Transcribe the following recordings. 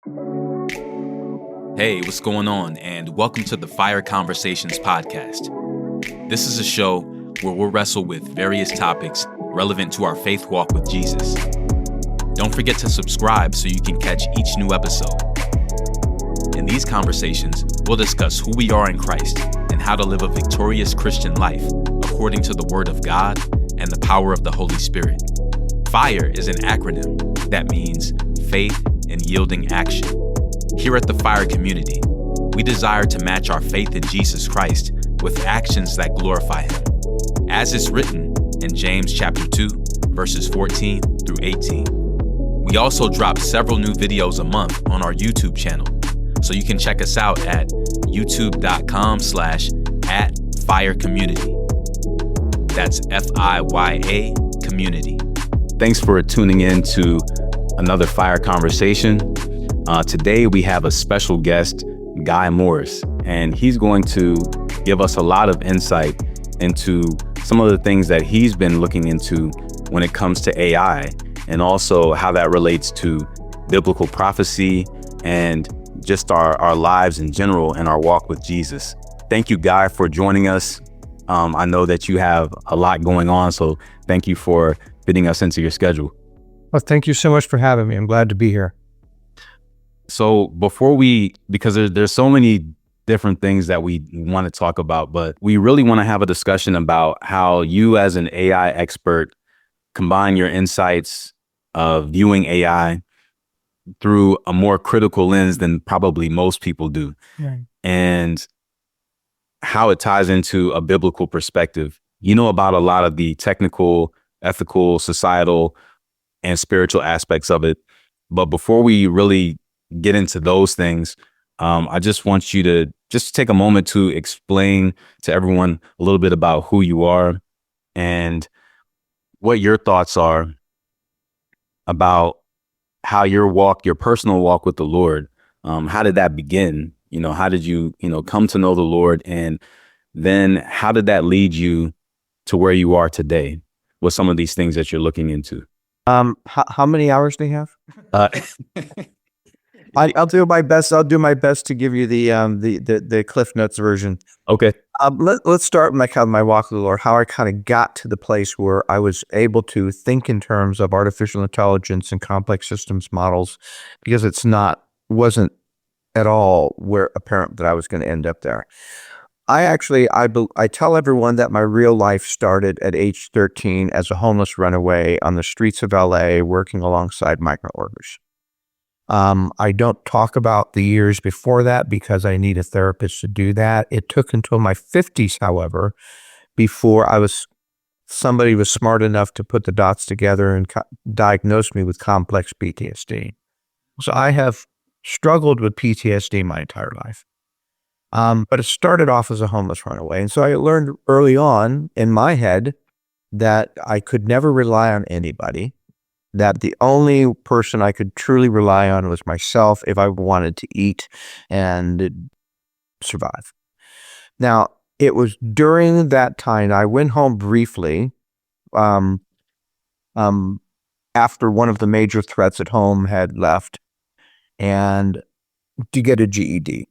Hey, what's going on? And welcome to the Fire Conversations podcast. This is a show where we'll wrestle with various topics relevant to our faith walk with Jesus. Don't forget to subscribe so you can catch each new episode. In these conversations, we'll discuss who we are in Christ and how to live a victorious Christian life according to the Word of God and the power of the Holy Spirit. FIRE is an acronym that means faith and yielding action. Here at the Fire community, we desire to match our faith in Jesus Christ with actions that glorify Him, as is written in James chapter 2, verses 14 through 18. We also drop several new videos a month on our YouTube channel, so you can check us out at youtube.com/@firecommunity. That's FIYA community. Thanks for tuning in to another Fire Conversation. Today we have a special guest, Guy Morris, and he's going to give us a lot of insight into some of the things that he's been looking into when it comes to AI, and also how that relates to biblical prophecy and just our lives in general and our walk with Jesus. Thank you, Guy, for joining us. I know that you have a lot going on, so thank you for fitting us into your schedule. Well, thank you so much for having me. I'm glad to be here. So because there's so many different things that we want to talk about, but we really want to have a discussion about how you as an AI expert combine your insights of viewing AI through a more critical lens than probably most people do. Right. And how it ties into a biblical perspective. You know about a lot of the technical, ethical, societal, and spiritual aspects of it. But before we really get into those things, I just want you to just take a moment to explain to everyone a little bit about who you are and what your thoughts are about how your personal walk with the Lord, how did that begin? How did you, come to know the Lord? And then how did that lead you to where you are today with some of these things that you're looking into? How many hours do you have? I'll do my best. I'll do my best to give you the Cliff Notes version. Okay. Let's start with my walk with the Lord, how I kind of got to the place where I was able to think in terms of artificial intelligence and complex systems models, because wasn't at all apparent that I was going to end up there. I tell everyone that my real life started at age 13 as a homeless runaway on the streets of LA, working alongside migrant workers. I don't talk about the years before that because I need a therapist to do that. It took until my 50s, however, before somebody was smart enough to put the dots together and diagnose me with complex PTSD. So I have struggled with PTSD my entire life. But it started off as a homeless runaway. And so I learned early on in my head that I could never rely on anybody, that the only person I could truly rely on was myself if I wanted to eat and survive. Now, it was during that time, I went home briefly after one of the major threats at home had left, and to get a GED.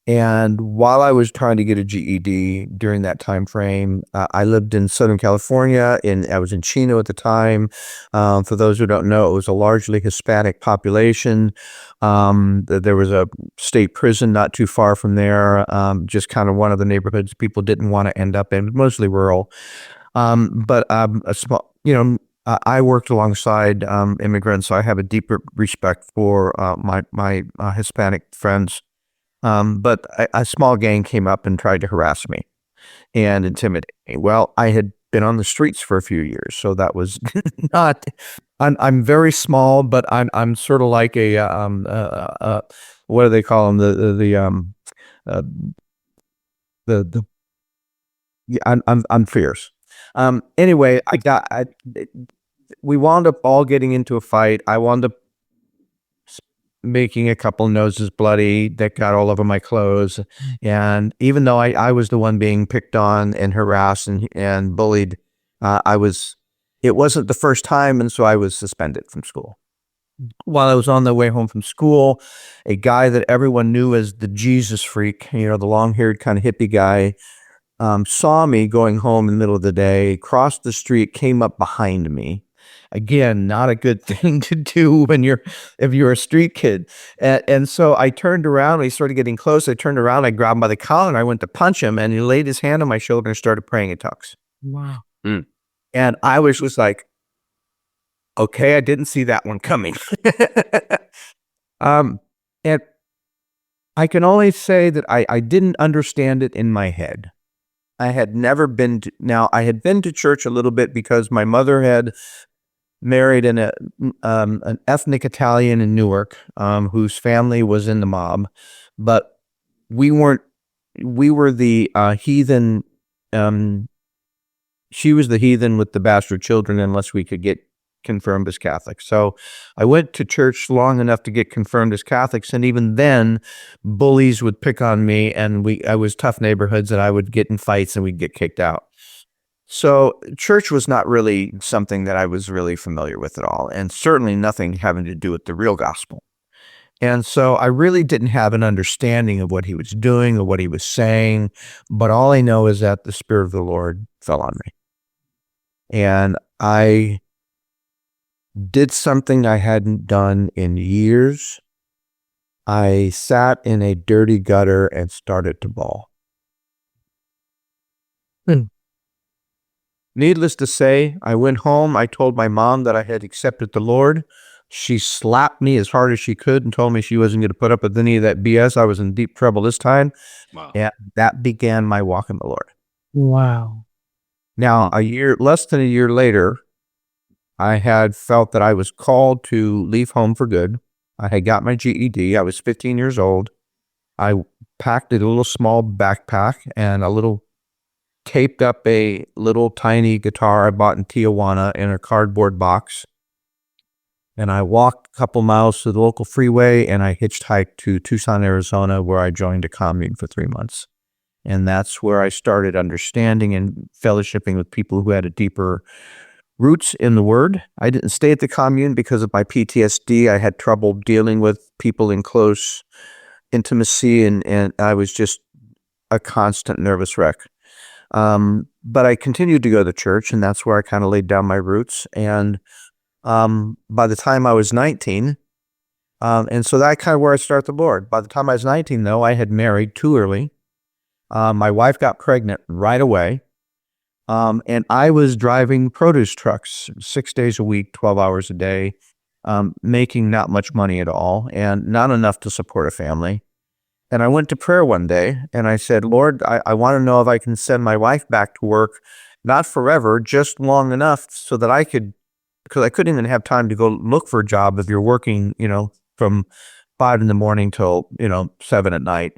And while I was trying to get a GED during that time frame, I lived in Southern California, I was in Chino at the time. For those who don't know, it was a largely Hispanic population. There was a state prison not too far from there, just kind of one of the neighborhoods people didn't want to end up in, mostly rural. But a small, I worked alongside immigrants, so I have a deeper respect for my Hispanic friends. But a small gang came up and tried to harass me and intimidate me. Well, I had been on the streets for a few years, so that was not. I'm very small, but I'm sort of like what do they call them? I'm fierce. Anyway, we wound up all getting into a fight. I wound up making a couple noses bloody that got all over my clothes. And even though I was the one being picked on and harassed and bullied, it wasn't the first time. And so I was suspended from school. while I was on the way home from school, a guy that everyone knew as the Jesus freak, the long-haired kind of hippie guy, saw me going home in the middle of the day, crossed the street, came up behind me. Again, not a good thing to do if you're a street kid. And so I turned around, he started getting close. I turned around, I grabbed him by the collar, and I went to punch him, and he laid his hand on my shoulder and started praying in tongues. Wow. And I was just like, okay, I didn't see that one coming. And I can only say that I didn't understand it in my head. I had never been to, now I had been to church a little bit because my mother had married an ethnic Italian in Newark, whose family was in the mob, but we were the heathen. She was the heathen with the bastard children unless we could get confirmed as Catholics. So I went to church long enough to get confirmed as Catholics, and even then, bullies would pick on me, and I was tough neighborhoods, and I would get in fights, and we'd get kicked out. So church was not really something that I was really familiar with at all, and certainly nothing having to do with the real gospel. And so I really didn't have an understanding of what he was doing or what he was saying, but all I know is that the Spirit of the Lord fell on me. And I did something I hadn't done in years. I sat in a dirty gutter and started to bawl. Needless to say, I went home. I told my mom that I had accepted the Lord. She slapped me as hard as she could and told me she wasn't going to put up with any of that BS. I was in deep trouble this time. Wow. And that began my walk in the Lord. Wow. Now, less than a year later, I had felt that I was called to leave home for good. I had got my GED. I was 15 years old. I packed a little small backpack and taped up a little tiny guitar I bought in Tijuana in a cardboard box. And I walked a couple miles to the local freeway, and I hitchhiked to Tucson, Arizona, where I joined a commune for 3 months. And that's where I started understanding and fellowshipping with people who had a deeper roots in the Word. I didn't stay at the commune because of my PTSD. I had trouble dealing with people in close intimacy, and I was just a constant nervous wreck. But I continued to go to church, and that's where I kind of laid down my roots. And by the time I was 19, and so that's kind of where I started the Lord. By the time I was 19, though, I had married too early. My wife got pregnant right away. And I was driving produce trucks 6 days a week, 12 hours a day, making not much money at all and not enough to support a family. And I went to prayer one day and I said, Lord, I want to know if I can send my wife back to work, not forever, just long enough so that because I couldn't even have time to go look for a job if you're working, from 5 in the morning till, 7 at night.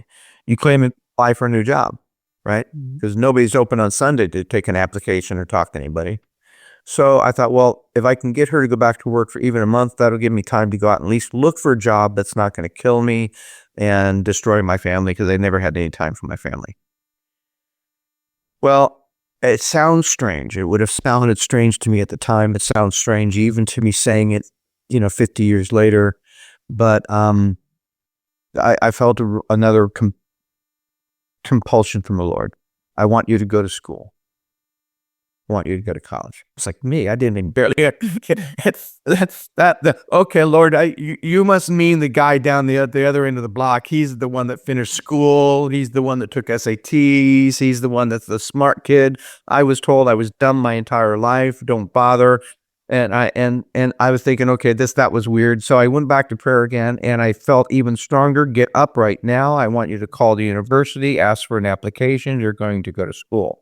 You claim and apply for a new job, right? Because nobody's open on Sunday to take an application or talk to anybody. So I thought, well, if I can get her to go back to work for even a month, that'll give me time to go out and at least look for a job that's not going to kill me and destroy my family, because I never had any time for my family. Well, it sounds strange. It would have sounded strange to me at the time. It sounds strange even to me saying it, 50 years later. But I felt another compulsion from the Lord. I want you to go to school. I want you to go to college. It's like me. I didn't even barely. Okay, Lord, you must mean the guy down the other end of the block. He's the one that finished school. He's the one that took SATs. He's the one that's the smart kid. I was told I was dumb my entire life. Don't bother. And I was thinking, okay, that was weird. So I went back to prayer again, and I felt even stronger. Get up right now. I want you to call the university, ask for an application. You're going to go to school.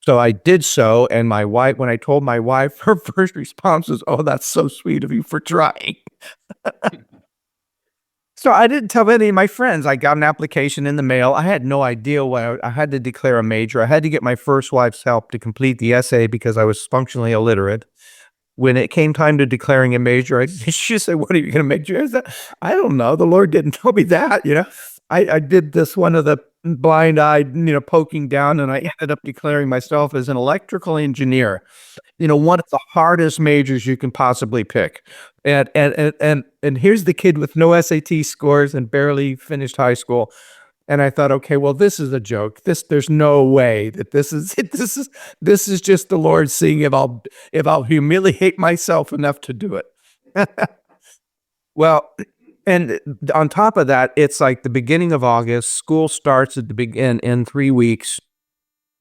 So I did so, and my wife, when I told my wife, her first response was, "Oh, that's so sweet of you for trying." So I didn't tell any of my friends. I got an application in the mail. I had no idea what I had to declare a major. I had to get my first wife's help to complete the essay because I was functionally illiterate. When it came time to declaring a major, she said, "What are you going to major?" I said, "I don't know. The Lord didn't tell me that." I did this one of the blind-eyed, poking down, and I ended up declaring myself as an electrical engineer. One of the hardest majors you can possibly pick. And here's the kid with no SAT scores and barely finished high school. And I thought, okay, well, this is a joke. There's no way that this is it. This is just the Lord seeing if I'll humiliate myself enough to do it. Well, and on top of that, it's like the beginning of August. School starts at the begin in 3 weeks,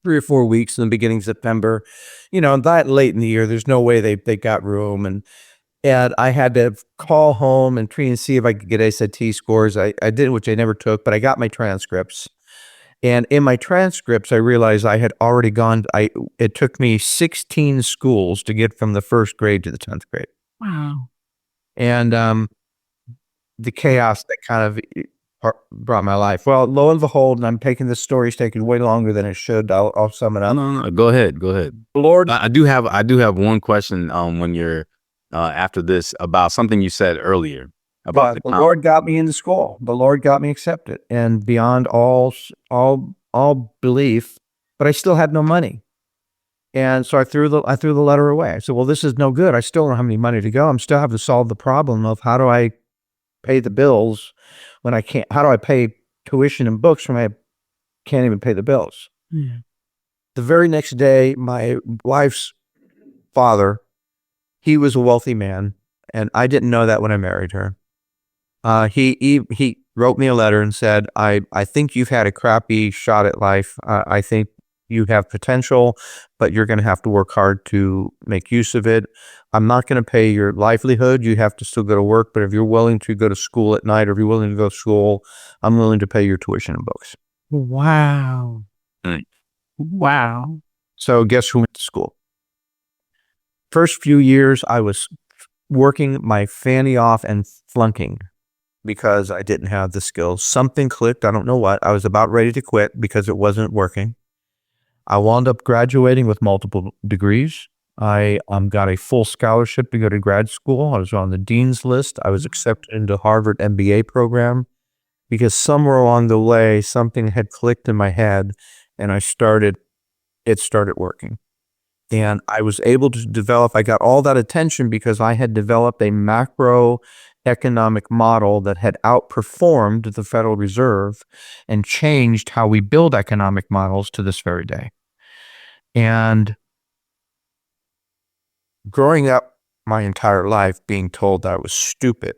3 or 4 weeks in the beginning of September. That late in the year, there's no way they got room. And I had to call home and try and see if I could get SAT scores. I did, which I never took, but I got my transcripts. And in my transcripts, I realized I had already gone. It took me 16 schools to get from the first grade to the 10th grade. Wow. And the chaos that kind of brought my life. Well, lo and behold, and I'm taking this story's taking way longer than it should. I'll sum it up. No. Go ahead. The Lord, I do have one question. When you're after this about something you said earlier about the Lord got me into school. The Lord got me accepted, and beyond all belief, but I still had no money. And so I threw the letter away. I said, well, this is no good. I still don't have any money to go. I'm still have to solve the problem of how do I pay the bills when I can't, how do I pay tuition and books when I can't even pay the bills? Yeah. The very next day, my wife's father, he was a wealthy man, and I didn't know that when I married her. He wrote me a letter and said, I think you've had a crappy shot at life. I think you have potential, but you're going to have to work hard to make use of it. I'm not going to pay your livelihood. You have to still go to work, but if you're willing to go to school at night, or if you're willing to go to school, I'm willing to pay your tuition and books. Wow. Mm. Wow. So guess who went to school? First few years, I was working my fanny off and flunking because I didn't have the skills. Something clicked. I don't know what. I was about ready to quit because it wasn't working. I wound up graduating with multiple degrees. I got a full scholarship to go to grad school. I was on the dean's list. I was accepted into Harvard MBA program because somewhere along the way, something had clicked in my head, and it started working. And I was able to develop, I got all that attention because I had developed a macroeconomic model that had outperformed the Federal Reserve and changed how we build economic models to this very day. And growing up my entire life being told that I was stupid,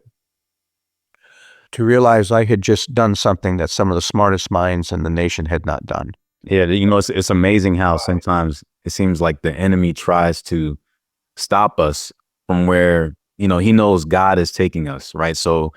to realize I had just done something that some of the smartest minds in the nation had not done. Yeah, it's amazing how sometimes it seems like the enemy tries to stop us from where, he knows God is taking us, right? So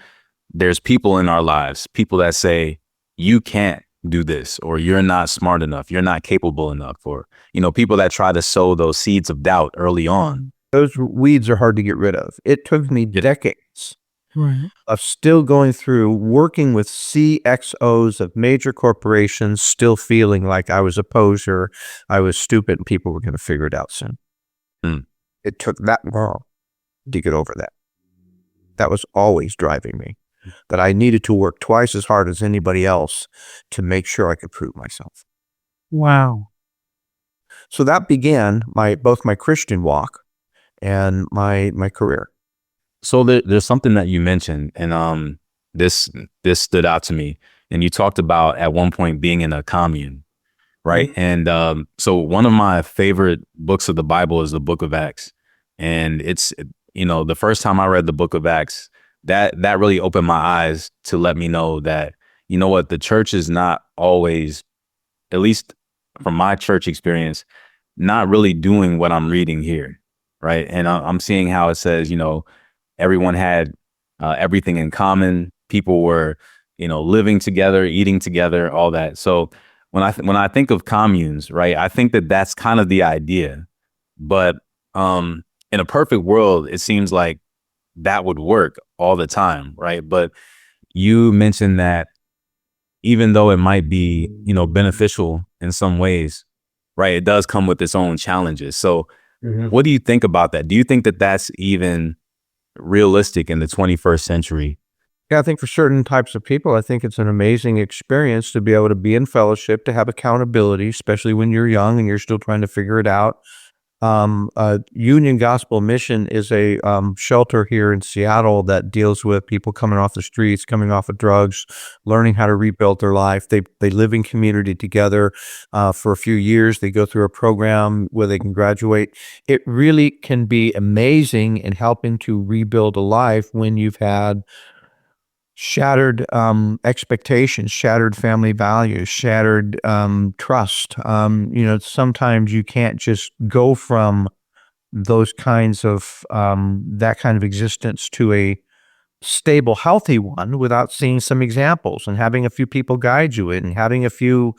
there's people in our lives, people that say, you can't do this, or you're not smart enough, you're not capable enough, or, people that try to sow those seeds of doubt early on. Those weeds are hard to get rid of. It took me decades Right. of still going through working with CXOs of major corporations, still feeling like I was a poser, I was stupid, and people were going to figure it out soon. Mm. It took that long to get over that. That was always driving me, that I needed to work twice as hard as anybody else to make sure I could prove myself. Wow. So that began both my Christian walk and my career. So there's something that you mentioned, and this stood out to me. And you talked about at one point being in a commune, right? Mm-hmm. And so one of my favorite books of the Bible is the Book of Acts, and it's the first time I read the Book of Acts, that really opened my eyes to let me know that the church is not always, at least from my church experience, not really doing what I'm reading here, right? And I'm seeing how it says everyone had everything in common. People were, living together, eating together, all that. So when I think of communes, right, I think that that's kind of the idea. But in a perfect world, it seems like that would work all the time, right? But you mentioned that even though it might be, beneficial in some ways, right, it does come with its own challenges. So what do you think about that? Do you think that that's even realistic in the 21st century Yeah, I think for certain types of people, I think it's an amazing experience to be able to be in fellowship, to have accountability, especially when you're young and you're still trying to figure it out. Union Gospel Mission is a shelter here in Seattle that deals with people coming off the streets, coming off of drugs, learning how to rebuild their life. They live in community together for a few years. They go through a program where they can graduate. It really can be amazing in helping to rebuild a life when you've had shattered expectations, shattered family values, shattered trust. Sometimes you can't just go from those kinds of that kind of existence to a stable, healthy one without seeing some examples and having a few people guide you in and having a few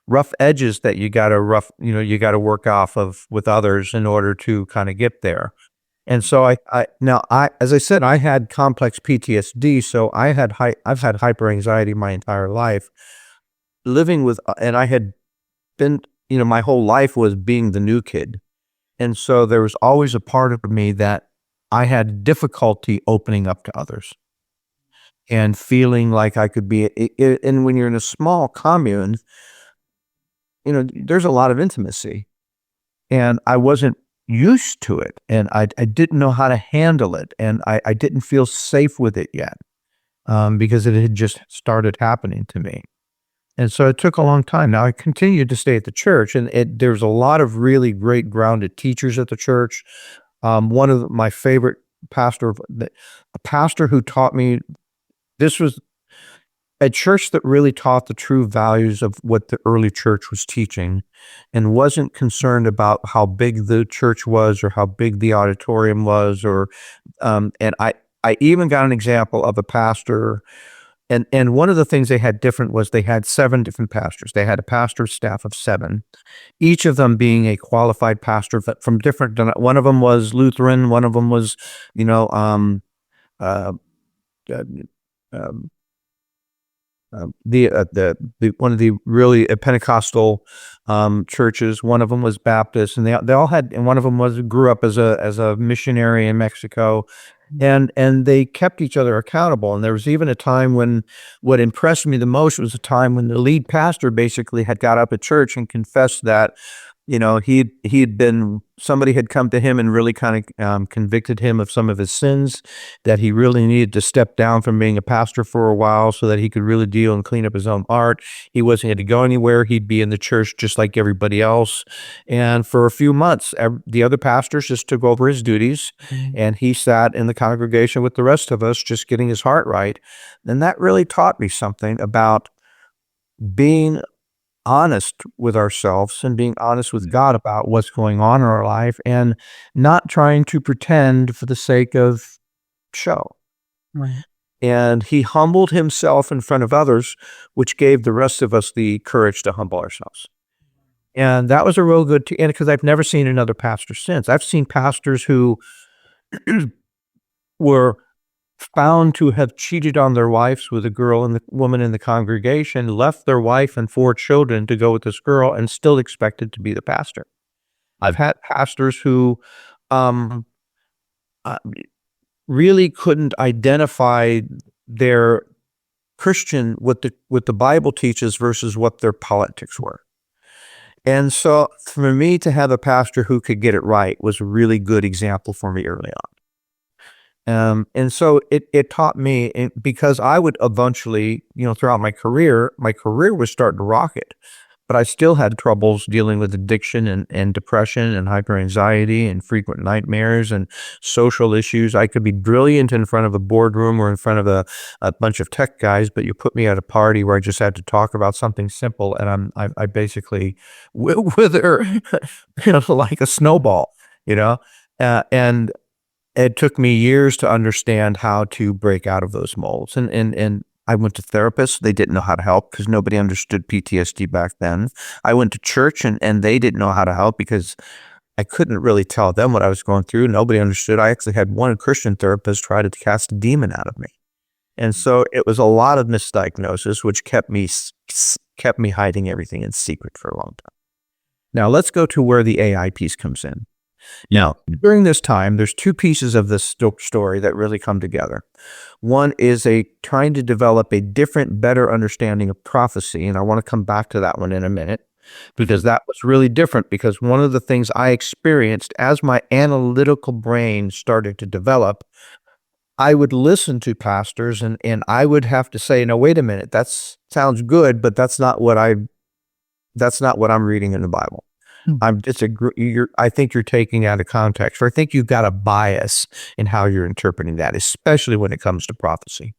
rough edges that you got to work off of with others in order to kind of get there. And so as I said, I had complex PTSD. So I've had hyper anxiety my entire life living with, and I had been, my whole life was being the new kid. And so there was always a part of me that I had difficulty opening up to others and feeling like I could be, and when you're in a small commune, there's a lot of intimacy and I wasn't used to it, and I didn't know how to handle it, and I didn't feel safe with it yet because it had just started happening to me. And so it took a long time. Now I continued to stay at the church, and there's a lot of really great grounded teachers at the church. One of my favorite a pastor who taught me, this was a church that really taught the true values of what the early church was teaching and wasn't concerned about how big the church was or how big the auditorium was, and I even got an example of a pastor, and one of the things they had different was they had 7 different pastors. They had a pastor staff of 7, each of them being a qualified pastor from different, one of them was Lutheran, one of them was, the one of the really Pentecostal churches. One of them was Baptist, and they all had, and one of them grew up as a missionary in Mexico, and they kept each other accountable. And there was even a time when what impressed me the most was a time when the lead pastor basically had got up at church and confessed that somebody had come to him and really kind of convicted him of some of his sins, that he really needed to step down from being a pastor for a while so that he could really deal and clean up his own heart. He wasn't had to go anywhere. He'd be in the church just like everybody else. And for a few months, the other pastors just took over his duties, and he sat in the congregation with the rest of us, just getting his heart right. And that really taught me something about being honest with ourselves and being honest with God about what's going on in our life, and not trying to pretend for the sake of show. Right. And he humbled himself in front of others, which gave the rest of us the courage to humble ourselves. And that was a real good, and because I've never seen another pastor since. I've seen pastors who were found to have cheated on their wives with a girl and the woman in the congregation, left their wife and 4 children to go with this girl, and still expected to be the pastor. I've had pastors who really couldn't identify their Christian, what the Bible teaches versus what their politics were. And so for me to have a pastor who could get it right was a really good example for me early on. And so it taught me, because I would eventually, throughout my career was starting to rocket, but I still had troubles dealing with addiction and depression and hyperanxiety and frequent nightmares and social issues. I could be brilliant in front of a boardroom or in front of a bunch of tech guys, but you put me at a party where I just had to talk about something simple, and I basically wither, like a snowball, and it took me years to understand how to break out of those molds. And I went to therapists. They didn't know how to help because nobody understood PTSD back then. I went to church, and they didn't know how to help because I couldn't really tell them what I was going through. Nobody understood. I actually had one Christian therapist try to cast a demon out of me. And so it was a lot of misdiagnosis, which kept me hiding everything in secret for a long time. Now let's go to where the AI piece comes in. Now, during this time, there's two pieces of this story that really come together. One is trying to develop a different, better understanding of prophecy, and I want to come back to that one in a minute, because that was really different, because one of the things I experienced as my analytical brain started to develop, I would listen to pastors and I would have to say, no, wait a minute, that sounds good, but that's not what I'm reading in the Bible. I think you're taking out of context, or I think you've got a bias in how you're interpreting that, especially when it comes to prophecy.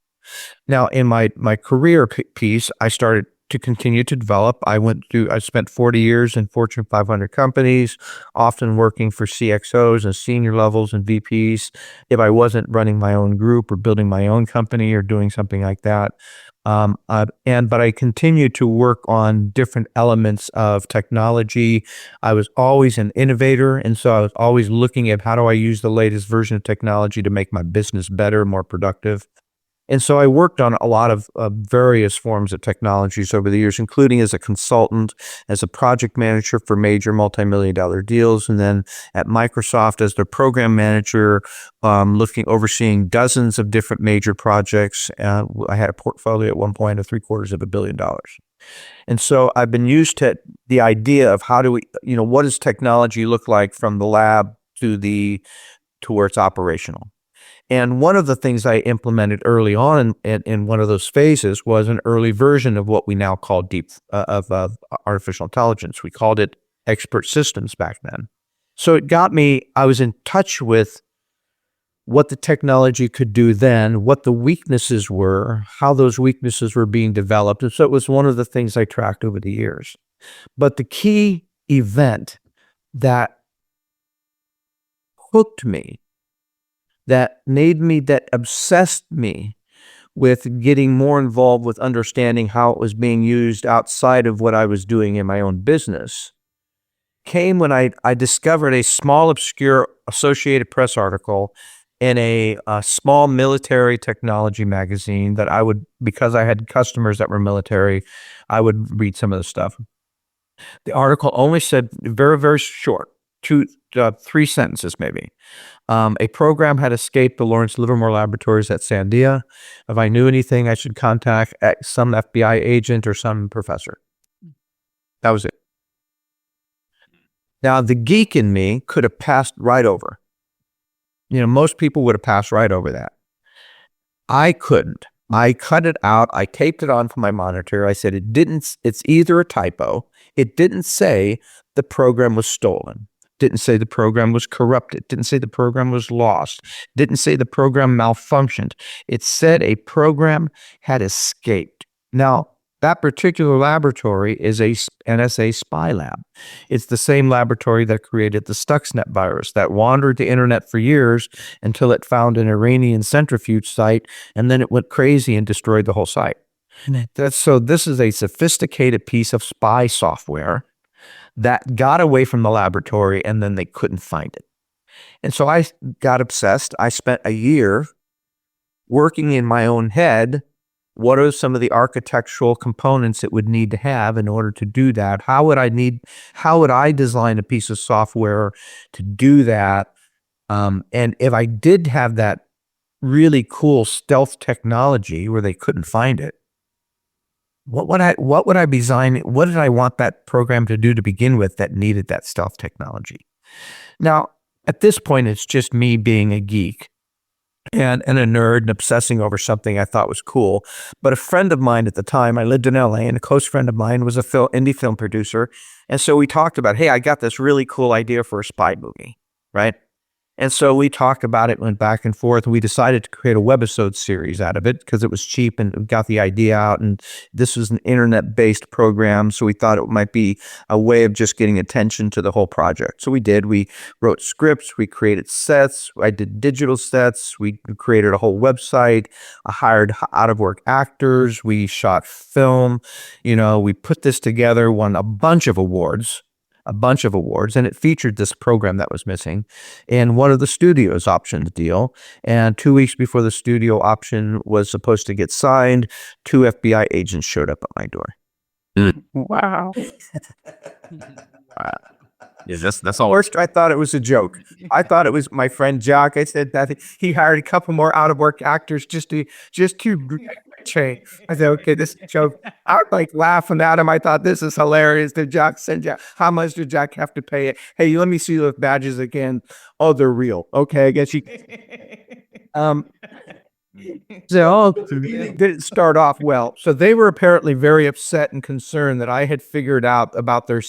Now, in my career piece, I started to continue to develop. I spent 40 years in Fortune 500 companies, often working for CXOs and senior levels and VPs if I wasn't running my own group or building my own company or doing something like that. But I continued to work on different elements of technology. I was always an innovator, and so I was always looking at how do I use the latest version of technology to make my business better, more productive. And so I worked on a lot of various forms of technologies over the years, including as a consultant, as a project manager for major multi-million-dollar deals, and then at Microsoft as their program manager, overseeing dozens of different major projects. I had a portfolio at one point of $750 million. And so I've been used to the idea of what does technology look like from the lab to where it's operational. And one of the things I implemented early on in one of those phases was an early version of what we now call artificial intelligence. We called it expert systems back then. So it got me, I was in touch with what the technology could do then, what the weaknesses were, how those weaknesses were being developed. And so it was one of the things I tracked over the years. But the key event that hooked me, that obsessed me with getting more involved with understanding how it was being used outside of what I was doing in my own business, came when I discovered a small, obscure Associated Press article in a small military technology magazine that because I had customers that were military, I would read some of the stuff. The article only said, very, very short, 3 sentences maybe. A program had escaped the Lawrence Livermore Laboratories at Sandia. If I knew anything, I should contact some FBI agent or some professor. That was it. Now, the geek in me could have passed right over. Most people would have passed right over that. I couldn't. I cut it out. I taped it onto my monitor. I said, it's either a typo. It didn't say the program was stolen. Didn't say the program was corrupted. Didn't say the program was lost. Didn't say the program malfunctioned. It said a program had escaped. Now, that particular laboratory is a NSA spy lab. It's the same laboratory that created the Stuxnet virus that wandered the internet for years until it found an Iranian centrifuge site, and then it went crazy and destroyed the whole site. So this is a sophisticated piece of spy software that got away from the laboratory, and then they couldn't find it. And so I got obsessed. I spent a year working in my own head. What are some of the architectural components it would need to have in order to do that? How would I design a piece of software to do that? And if I did have that really cool stealth technology where they couldn't find it, what would I design? What did I want that program to do to begin with that needed that stealth technology? Now, at this point, it's just me being a geek and a nerd and obsessing over something I thought was cool. But a friend of mine at the time, I lived in LA, and a close friend of mine was a indie film producer. And so we talked about, hey, I got this really cool idea for a spy movie, right? And so we talked about it, went back and forth, and we decided to create a webisode series out of it because it was cheap and we got the idea out. And this was an internet-based program, so we thought it might be a way of just getting attention to the whole project. So we did. We wrote scripts. We created sets. I did digital sets. We created a whole website. I hired out-of-work actors. We shot film. We put this together, won a bunch of awards, and it featured this program that was missing. And one of the studios optioned the deal. And 2 weeks before the studio option was supposed to get signed, 2 FBI agents showed up at my door. Wow. Yeah, that's all. First, I thought it was a joke. I thought it was my friend Jock. I said that he hired a couple more out of work actors just to change. I said, okay, this is a joke. I was like laughing at him. I thought this is hilarious. Did Jock send Jack? How much did Jack have to pay it? Hey, let me see those badges again. Oh, they're real. Okay, I guess you. So it didn't start off well. So they were apparently very upset and concerned that I had figured out about their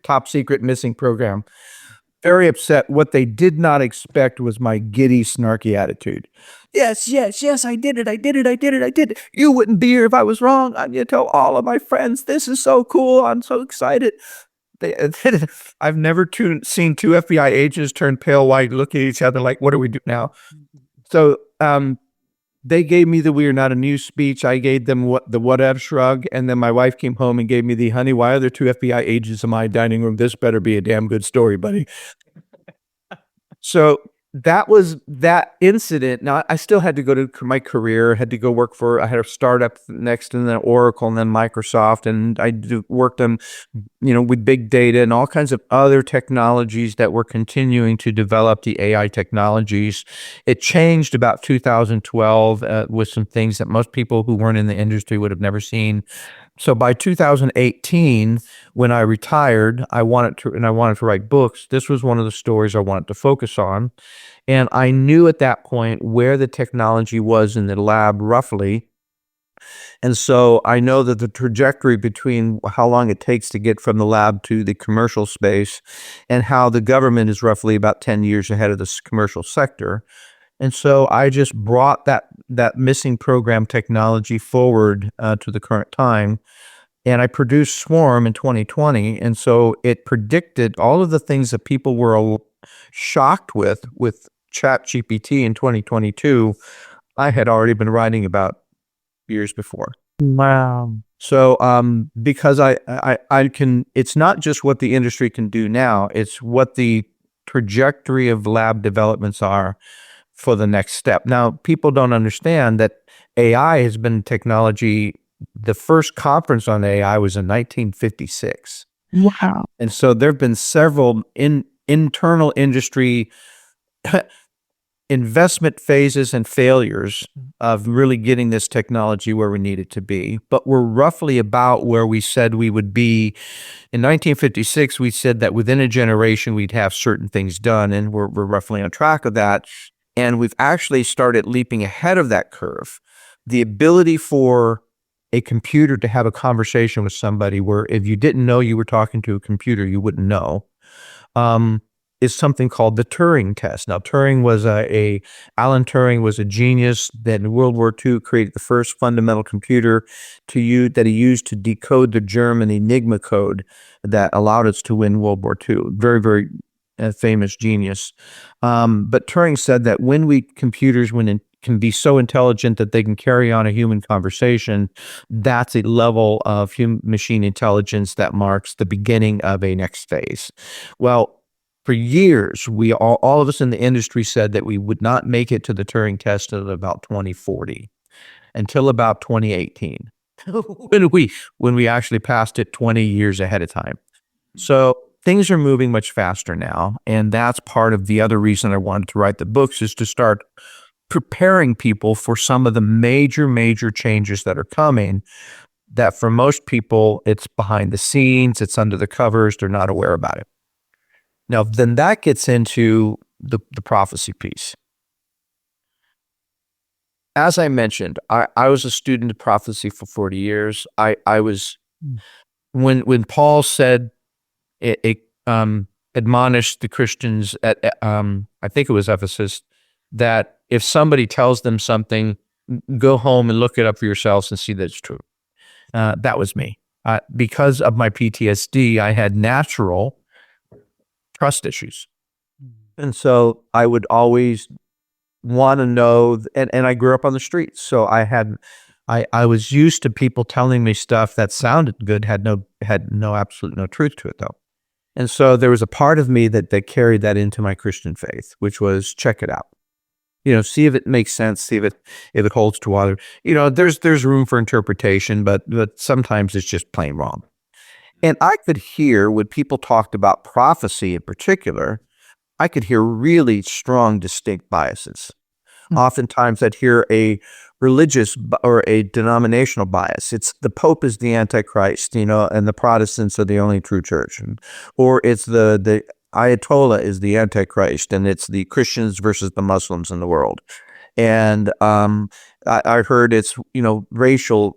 top secret missing program. Very upset. What they did not expect was my giddy, snarky attitude. Yes, yes, yes, I did it. I did it. I did it. I did it. You wouldn't be here if I was wrong. I'm going to tell all of my friends. This is so cool. I'm so excited. I've never seen two FBI agents turn pale white, look at each other like, what do we do now? So, they gave me the "we are not a news" speech. I gave them the whatever shrug. And then my wife came home and gave me the "honey, why are there two FBI agents in my dining room? This better be a damn good story, buddy." So that was that incident. Now, I still had to go to my career, had to go I had a startup next and then Oracle and then Microsoft. And worked on, with big data and all kinds of other technologies that were continuing to develop the AI technologies. It changed about 2012 with some things that most people who weren't in the industry would have never seen. So by 2018, when I retired, I wanted to write books. This was one of the stories I wanted to focus on. And I knew at that point where the technology was in the lab roughly. And so I know that the trajectory between how long it takes to get from the lab to the commercial space and how the government is roughly about 10 years ahead of the commercial sector. And so I just brought that missing program technology forward to the current time. And I produced Swarm in 2020. And so it predicted all of the things that people were shocked with ChatGPT in 2022. I had already been writing about years before. Wow. So because I can, it's not just what the industry can do now, it's what the trajectory of lab developments are for the next step. Now, people don't understand that AI has been technology. The first conference on AI was in 1956. Wow. And so there have been several internal industry investment phases and failures of really getting this technology where we need it to be. But we're roughly about where we said we would be. In 1956, we said that within a generation, we'd have certain things done, and we're roughly on track of that. And we've actually started leaping ahead of that curve. The ability for a computer to have a conversation with somebody where if you didn't know you were talking to a computer, you wouldn't know, is something called the Turing test. Now, Alan Turing was a genius that in World War II created the first fundamental computer that he used to decode the German Enigma code that allowed us to win World War II. Very, very famous genius. But Turing said that when computers can be so intelligent that they can carry on a human conversation, that's a level of machine intelligence that marks the beginning of a next phase. Well, for years, all of us in the industry said that we would not make it to the Turing test until about 2040, until about 2018, when we actually passed it 20 years ahead of time. So things are moving much faster now, and that's part of the other reason I wanted to write the books, is to start preparing people for some of the major changes that are coming, that for most people, it's behind the scenes, it's under the covers, they're not aware about it. Now, then that gets into the prophecy piece. As I mentioned, I was a student of prophecy for 40 years. I was, when Paul said, admonished the Christians at, I think it was Ephesus, that if somebody tells them something, go home and look it up for yourselves and see that it's true. That was me. Because of my PTSD, I had natural trust issues. And so I would always want to know, and I grew up on the streets. So I was used to people telling me stuff that sounded good, had absolutely no truth to it though. And so there was a part of me that carried that into my Christian faith, which was check it out. See if it makes sense, see if it holds to water. There's room for interpretation, but sometimes it's just plain wrong. And I could hear when people talked about prophecy in particular, I could hear really strong, distinct biases. Oftentimes I'd hear a religious or a denominational bias. It's the Pope is the Antichrist, and the Protestants are the only true church. Or it's the Ayatollah is the Antichrist, and it's the Christians versus the Muslims in the world. And I heard it's, racial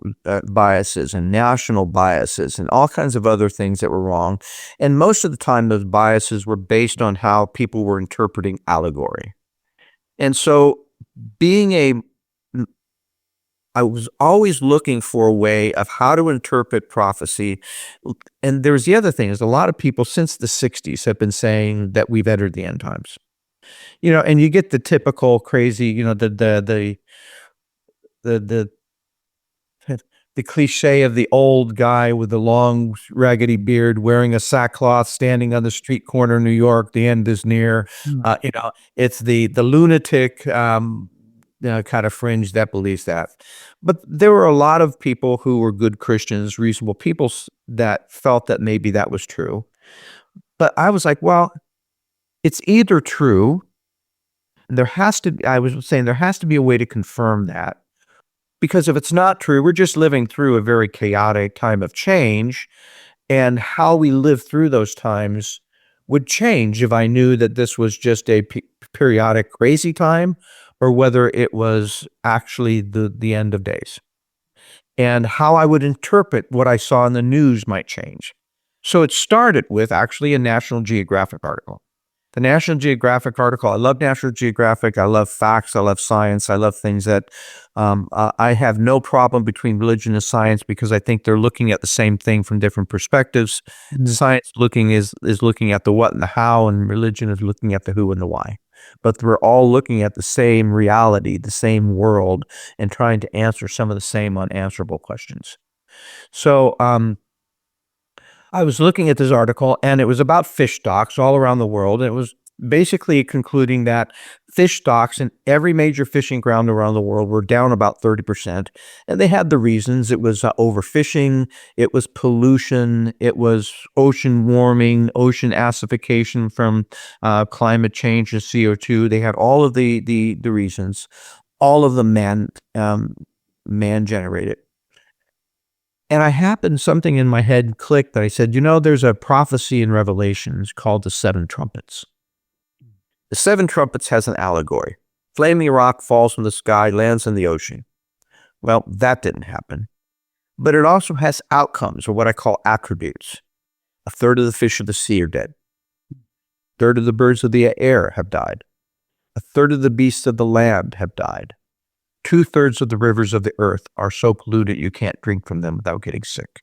biases and national biases and all kinds of other things that were wrong. And most of the time, those biases were based on how people were interpreting allegory. And so I was always looking for a way of how to interpret prophecy. And there's the other thing is a lot of people since the 60s have been saying that we've entered the end times. And you get the typical crazy, the cliche of the old guy with the long raggedy beard wearing a sackcloth standing on the street corner in New York, the end is near. It's the lunatic kind of fringe that believes that. But there were a lot of people who were good Christians, reasonable people that felt that maybe that was true. But I was like, well, it's either true, and I was saying there has to be a way to confirm that. Because if it's not true, we're just living through a very chaotic time of change, and how we live through those times would change if I knew that this was just a periodic crazy time or whether it was actually the end of days. And how I would interpret what I saw in the news might change. So it started with actually a National Geographic article. The National Geographic article, I love National Geographic, I love facts, I love science, I love things that I have no problem between religion and science because I think they're looking at the same thing from different perspectives. Science is looking at the what and the how, and religion is looking at the who and the why. But we're all looking at the same reality, the same world, and trying to answer some of the same unanswerable questions. So I was looking at this article, and it was about fish stocks all around the world. And it was basically concluding that fish stocks in every major fishing ground around the world were down about 30%. And they had the reasons. It was overfishing, it was pollution, it was ocean warming, ocean acidification from climate change and CO2. They had all of the reasons, all of them man generated. And something in my head clicked that I said, there's a prophecy in Revelations called the Seven Trumpets. The Seven Trumpets has an allegory. Flaming rock falls from the sky, lands in the ocean. Well, that didn't happen. But it also has outcomes, or what I call attributes. A third of the fish of the sea are dead. A third of the birds of the air have died. A third of the beasts of the land have died. 2/3 of the rivers of the earth are so polluted you can't drink from them without getting sick.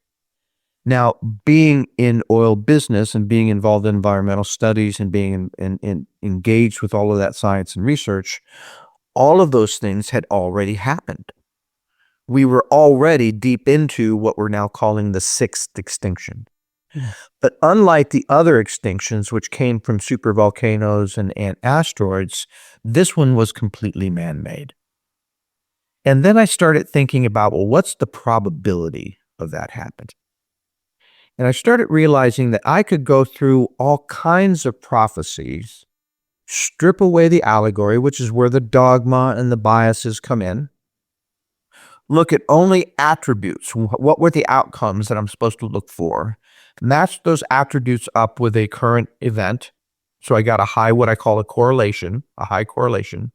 Now, being in oil business and being involved in environmental studies and being engaged with all of that science and research, all of those things had already happened. We were already deep into what we're now calling the sixth extinction. But unlike the other extinctions, which came from supervolcanoes and asteroids, this one was completely man-made. And then I started thinking about, well, what's the probability of that happening? And I started realizing that I could go through all kinds of prophecies, strip away the allegory, which is where the dogma and the biases come in, look at only attributes. What were the outcomes that I'm supposed to look for? Match those attributes up with a current event. So I got what I call a high correlation.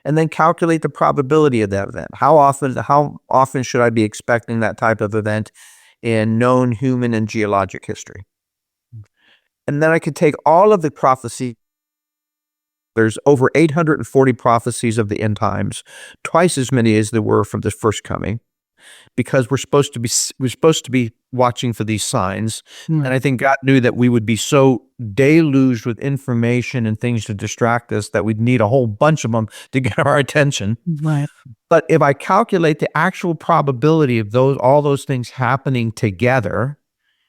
And then calculate the probability of that event. How often should I be expecting that type of event in known human and geologic history? And then I could take all of the prophecy. There's over 840 prophecies of the end times, twice as many as there were from the first coming, because we're supposed to be watching for these signs. And I think God knew that we would be so deluged with information and things to distract us that we'd need a whole bunch of them to get our attention. Right. But if I calculate the actual probability of all those things happening together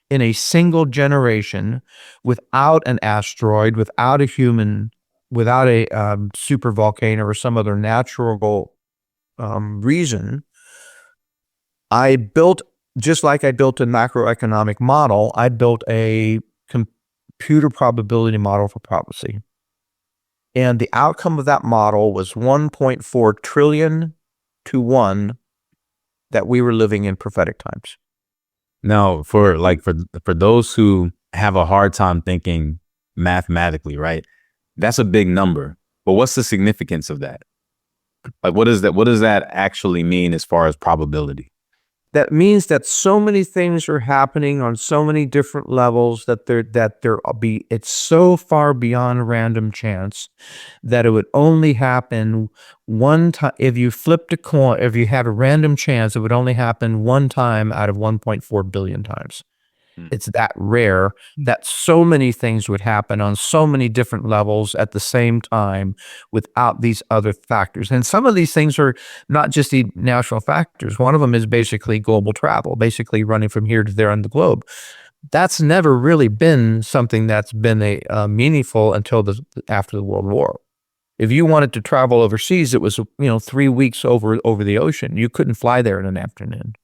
in a single generation, without an asteroid, without a human, without a super volcano or some other natural reason, I built just like I built a macroeconomic model, I built a computer probability model for prophecy. And the outcome of that model was 1.4 trillion to 1 that we were living in prophetic times. Now, for those who have a hard time thinking mathematically, right? That's a big number. But what's the significance of that? Like, what does that actually mean as far as probability? That means that so many things are happening on so many different levels that it's so far beyond random chance that it would only happen one time. If you flipped a coin, if you had a random chance, it would only happen one time out of 1.4 billion times. It's that rare that so many things would happen on so many different levels at the same time without these other factors. And some of these things are not just the natural factors. One of them is basically global travel, basically running from here to there on the globe. That's never really been something that's been meaningful until after the World War. If you wanted to travel overseas, it was 3 weeks over the ocean. You couldn't fly there in an afternoon.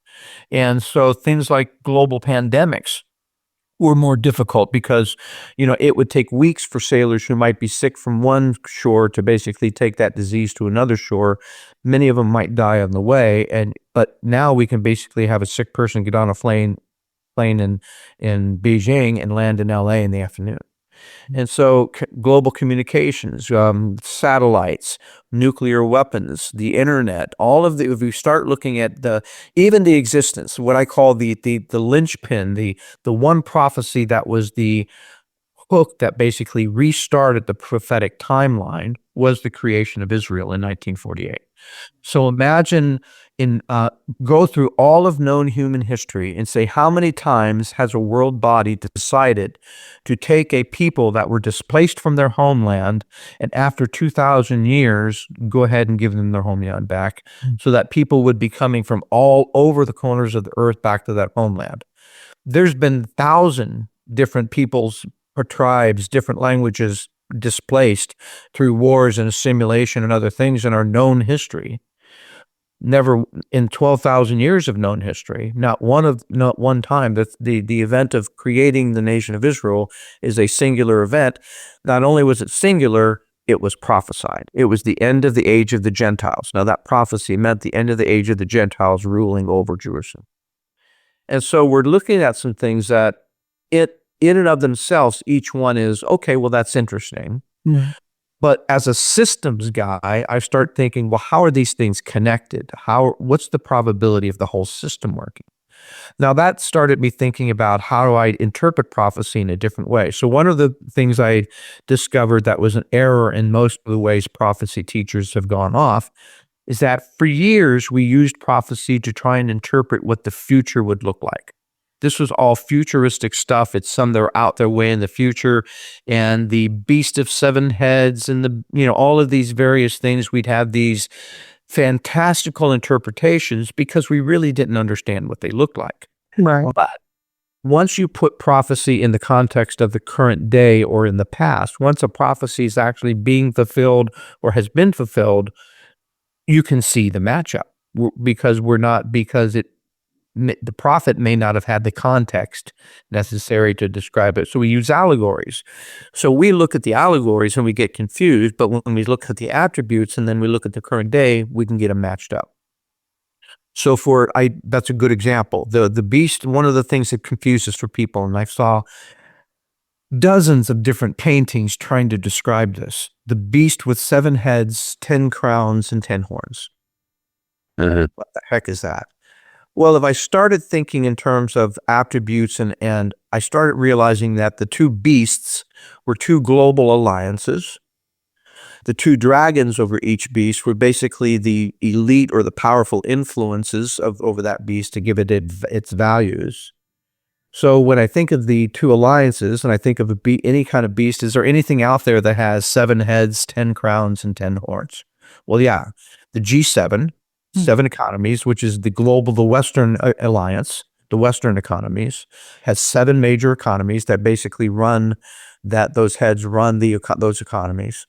And so things like global pandemics were more difficult because, it would take weeks for sailors who might be sick from one shore to basically take that disease to another shore. Many of them might die on the way. But now we can basically have a sick person get on a plane in Beijing and land in LA in the afternoon. And so global communications, satellites, nuclear weapons, the internet, if we start looking at even the existence, what I call the linchpin, the one prophecy that was the hook that basically restarted the prophetic timeline was the creation of Israel in 1948. So imagine go through all of known human history and say, how many times has a world body decided to take a people that were displaced from their homeland and after 2,000 years, go ahead and give them their homeland back so that people would be coming from all over the corners of the earth back to that homeland? There's been 1,000 different peoples or tribes, different languages displaced through wars and assimilation and other things in our known history. Never in 12,000 years of known history, not one time that the event of creating the nation of Israel is a singular event. Not only was it singular, it was prophesied. It was the end of the age of the Gentiles. Now that prophecy meant the end of the age of the Gentiles ruling over Jerusalem. And so we're looking at some things that in and of themselves, each one is, okay, well, that's interesting. Yeah. But as a systems guy, I start thinking, well, how are these things connected? What's the probability of the whole system working? Now that started me thinking about how do I interpret prophecy in a different way. So one of the things I discovered that was an error in most of the ways prophecy teachers have gone off is that for years we used prophecy to try and interpret what the future would look like. This was all futuristic stuff. It's some that are out there way in the future. And the beast of seven heads and all of these various things, we'd have these fantastical interpretations because we really didn't understand what they looked like. Right. But once you put prophecy in the context of the current day or in the past, once a prophecy is actually being fulfilled or has been fulfilled, you can see the matchup because the prophet may not have had the context necessary to describe it. So we use allegories. So we look at the allegories and we get confused, but when we look at the attributes and then we look at the current day, we can get them matched up. So that's a good example. The beast, one of the things that confuses for people, and I saw dozens of different paintings trying to describe this. The beast with 7 heads, 10 crowns, and 10 horns. What the heck is that? Well, if I started thinking in terms of attributes and I started realizing that the two beasts were two global alliances, the two dragons over each beast were basically the elite or the powerful influences over that beast to give it its values. So when I think of the two alliances and I think of any kind of beast, is there anything out there that has 7 heads, 10 crowns, and 10 horns? Well, yeah, the G7. 7 economies, which is the Western Alliance, the Western economies, has 7 major economies that basically those heads run those economies.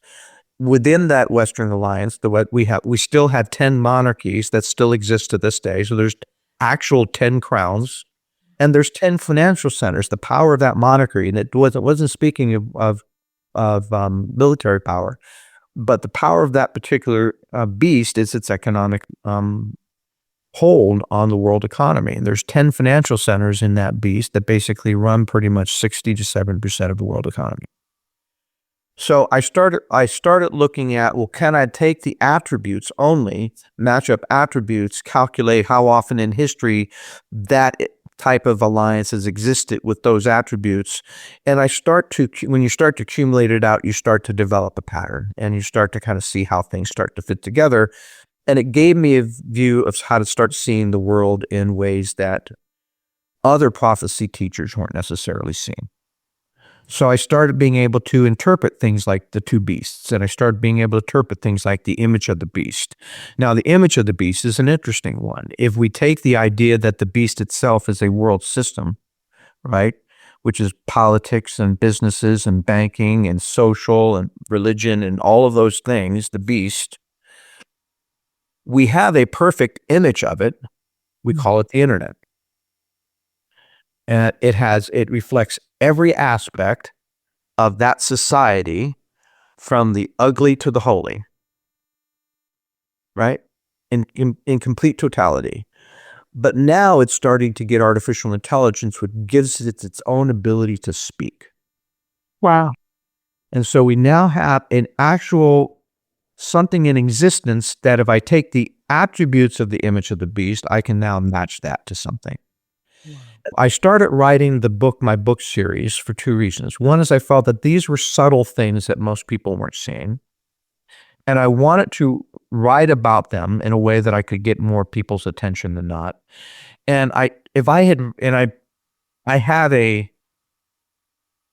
Within that Western Alliance, we still have 10 monarchies that still exist to this day. So there's actual 10 crowns, and there's 10 financial centers. The power of that monarchy, and it wasn't speaking of military power, but the power of that particular beast is its economic hold on the world economy. And there's 10 financial centers in that beast that basically run pretty much 60 to 7% of the world economy. So I started looking at, well, can I take the attributes only, match up attributes, calculate how often in history that type of alliance has existed with those attributes. And when you start to accumulate it out, you start to develop a pattern and you start to kind of see how things start to fit together. And it gave me a view of how to start seeing the world in ways that other prophecy teachers weren't necessarily seeing. So I started being able to interpret things like the two beasts, and I started being able to interpret things like the image of the beast. Now, the image of the beast is an interesting one. If we take the idea that the beast itself is a world system, right, which is politics and businesses and banking and social and religion and all of those things, the beast, we have a perfect image of it. We call it the internet. And it reflects every aspect of that society, from the ugly to the holy, right? In complete totality. But now it's starting to get artificial intelligence, which gives it its own ability to speak. Wow. And so we now have an actual something in existence that if I take the attributes of the image of the beast, I can now match that to something. I started writing my book series for two reasons. One is I felt that these were subtle things that most people weren't seeing. And I wanted to write about them in a way that I could get more people's attention than not. And I had a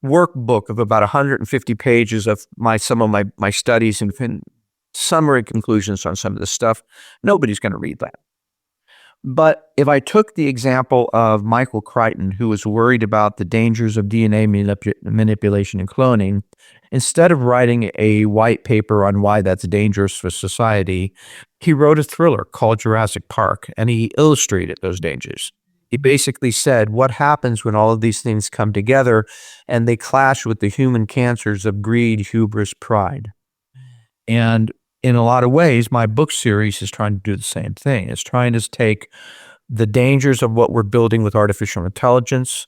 workbook of about 150 pages of some of my studies and summary conclusions on some of this stuff. Nobody's going to read that. But if I took the example of Michael Crichton, who was worried about the dangers of DNA manipulation and cloning, instead of writing a white paper on why that's dangerous for society, he wrote a thriller called Jurassic Park, and he illustrated those dangers. He basically said, what happens when all of these things come together and they clash with the human cancers of greed, hubris, pride? And in a lot of ways, my book series is trying to do the same thing. It's trying to take the dangers of what we're building with artificial intelligence,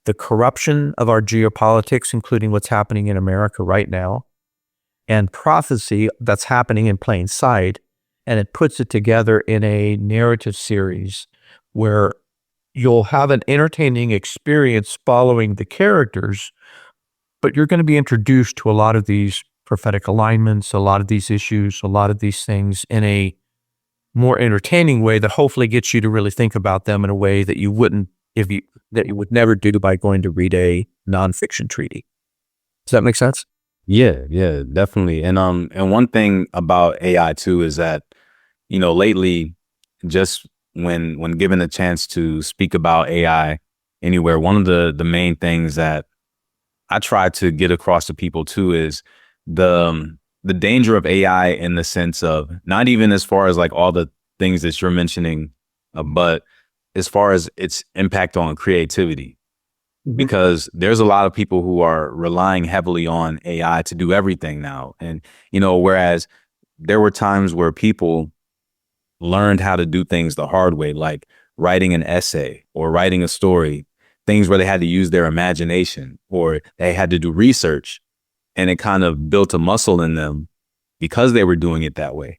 the corruption of our geopolitics, including what's happening in America right now, and prophecy that's happening in plain sight, and it puts it together in a narrative series where you'll have an entertaining experience following the characters, but you're going to be introduced to a lot of these prophetic alignments, a lot of these issues, a lot of these things in a more entertaining way that hopefully gets you to really think about them in a way that you wouldn't, that you would never do by going to read a nonfiction treaty. Does that make sense? Yeah, definitely. And one thing about AI too is that, lately, just when given a chance to speak about AI anywhere, one of the main things that I try to get across to people too is the danger of AI, in the sense of not even as far as like all the things that you're mentioning, but as far as its impact on creativity. Mm-hmm. Because there's a lot of people who are relying heavily on AI to do everything now. And, whereas there were times where people learned how to do things the hard way, like writing an essay or writing a story, things where they had to use their imagination or they had to do research. And it kind of built a muscle in them because they were doing it that way.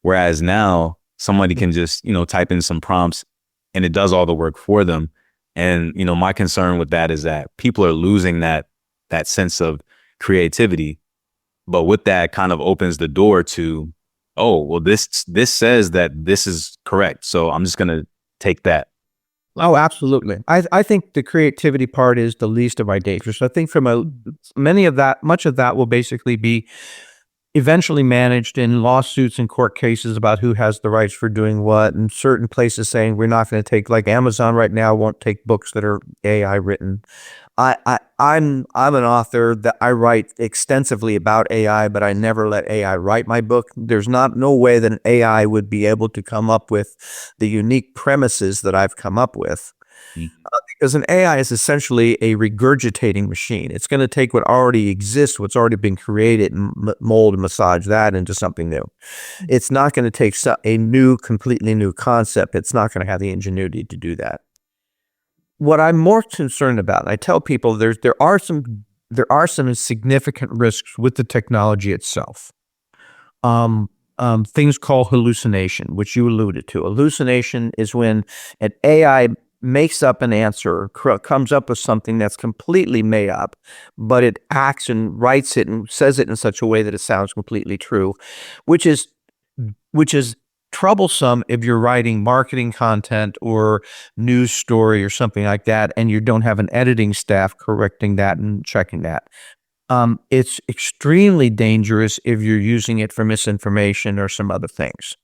Whereas now somebody can just, type in some prompts and it does all the work for them. And, my concern with that is that people are losing that sense of creativity. But with that kind of opens the door to, oh, well, this says that this is correct. So I'm just going to take that. Oh, absolutely. I think the creativity part is the least of our dangers. I think much of that will basically be eventually managed in lawsuits and court cases about who has the rights for doing what, and certain places saying we're not going to take, like Amazon right now won't take books that are AI written. I'm an author that I write extensively about AI, but I never let AI write my book. There's no way that an AI would be able to come up with the unique premises that I've come up with. Because an AI is essentially a regurgitating machine. It's going to take what already exists, what's already been created, and mold and massage that into something new. It's not going to take a completely new concept. It's not going to have the ingenuity to do that. What I'm more concerned about, and I tell people there are some significant risks with the technology itself. Things called hallucination, which you alluded to. Hallucination is when an AI makes up an answer, comes up with something that's completely made up, but it acts and writes it and says it in such a way that it sounds completely true, which is troublesome if you're writing marketing content or news story or something like that, and you don't have an editing staff correcting that and checking that. It's extremely dangerous if you're using it for misinformation or some other things.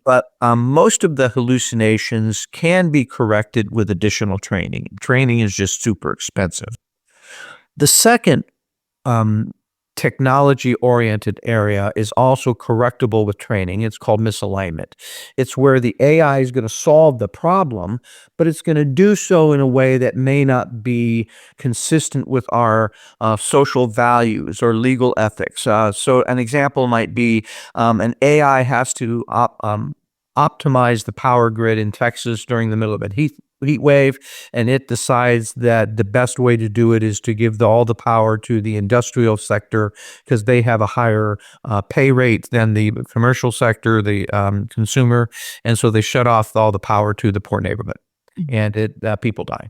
But most of the hallucinations can be corrected with additional training. Training is just super expensive. The second technology-oriented area is also correctable with training. It's called misalignment. It's where the AI is going to solve the problem, but it's going to do so in a way that may not be consistent with our social values or legal ethics. So an example might be an AI has to optimize the power grid in Texas during the middle of a heat wave, and it decides that the best way to do it is to give all the power to the industrial sector because they have a higher pay rate than the commercial sector, the consumer, and so they shut off all the power to the poor neighborhood, and people die.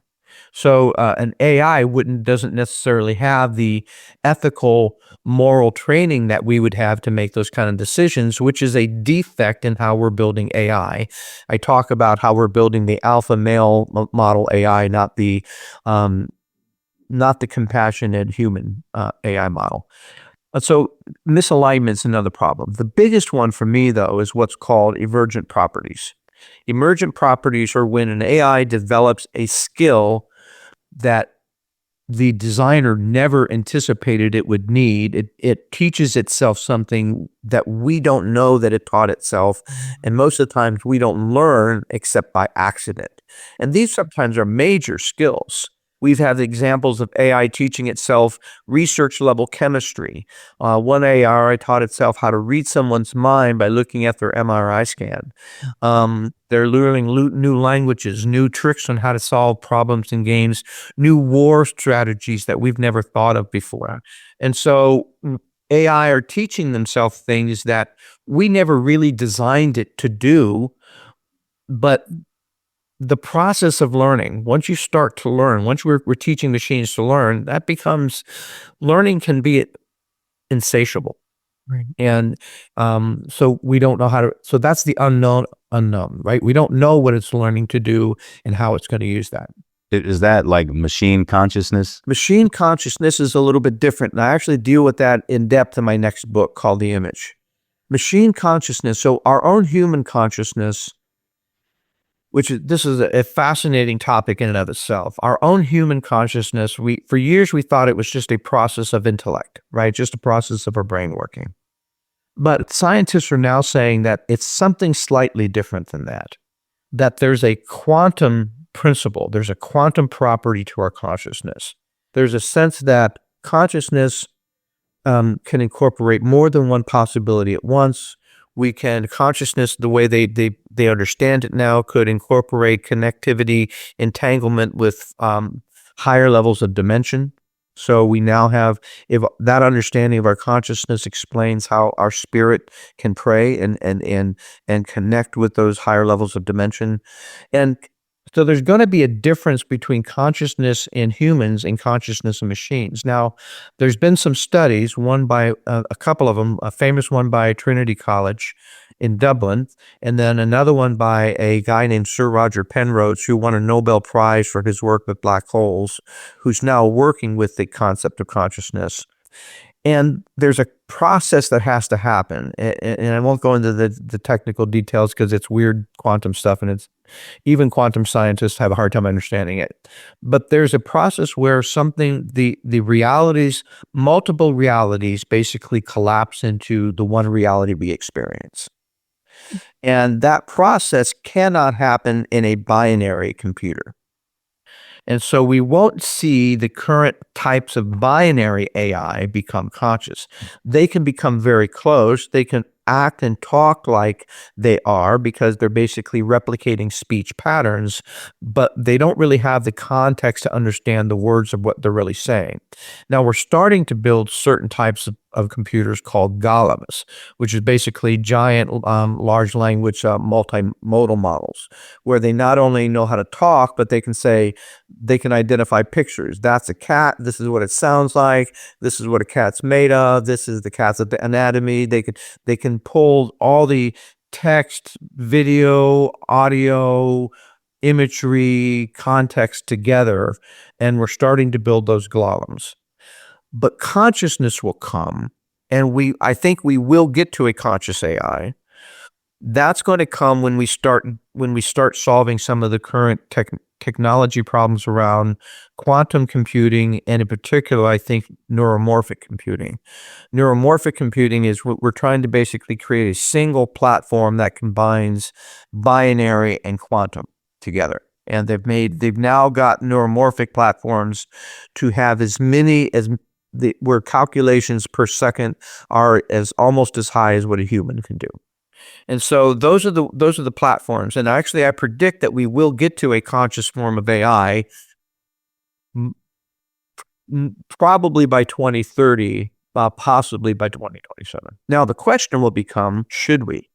So an AI doesn't necessarily have the ethical, moral training that we would have to make those kind of decisions, which is a defect in how we're building AI. I talk about how we're building the alpha male model AI, not the compassionate human AI model. So misalignment is another problem. The biggest one for me, though, is what's called emergent properties. Emergent properties are when an AI develops a skill that the designer never anticipated it would need. It teaches itself something that we don't know that it taught itself. And most of the times we don't learn except by accident. And these sometimes are major skills. We've had examples of AI teaching itself research level chemistry. One AI taught itself how to read someone's mind by looking at their MRI scan. They're learning new languages, new tricks on how to solve problems in games, new war strategies that we've never thought of before. And so AI are teaching themselves things that we never really designed it to do, but the process of learning, once you start to learn, once we're teaching machines to learn, learning can be insatiable. Right. And so we don't know so that's the unknown, right? We don't know what it's learning to do and how it's going to use that. Is that like machine consciousness? Machine consciousness is a little bit different. And I actually deal with that in depth in my next book called The Image. Machine consciousness, so our own human consciousness, this is a fascinating topic in and of itself. Our own human consciousness, for years we thought it was just a process of intellect, right? Just a process of our brain working. But scientists are now saying that it's something slightly different than that. That there's a quantum principle, there's a quantum property to our consciousness. There's a sense that consciousness can incorporate more than one possibility at once. Consciousness, the way they understand it now, could incorporate connectivity, entanglement with higher levels of dimension. So we now have, if that understanding of our consciousness explains how our spirit can pray and connect with those higher levels of dimension. And so there's going to be a difference between consciousness in humans and consciousness in machines. Now, there's been some studies, one by a couple of them, a famous one by Trinity College in Dublin, and then another one by a guy named Sir Roger Penrose, who won a Nobel Prize for his work with black holes, who's now working with the concept of consciousness. And there's a process that has to happen. And I won't go into the technical details because it's weird quantum stuff, and it's even quantum scientists have a hard time understanding it. But there's a process where the realities, multiple realities basically collapse into the one reality we experience. And that process cannot happen in a binary computer. And so we won't see the current types of binary AI become conscious. They can become very close. They can act and talk like they are because they're basically replicating speech patterns, but they don't really have the context to understand the words of what they're really saying. Now we're starting to build certain types of computers called golems, which is basically giant large language multimodal models, where they not only know how to talk, but they can identify pictures. That's a cat. This is what it sounds like. This is what a cat's made of. This is the cat's anatomy. They can pull all the text, video, audio, imagery, context together, and we're starting to build those golems. But consciousness will come, and I think we will get to a conscious AI. That's going to come when we start solving some of the current technology problems around quantum computing, and in particular, I think neuromorphic computing. Neuromorphic computing is what we're trying to basically create a single platform that combines binary and quantum together. And they've now got neuromorphic platforms to have as many where calculations per second are almost as high as what a human can do. And so those are the platforms. And actually, I predict that we will get to a conscious form of AI probably by 2030, possibly by 2027. Now, the question will become, should we?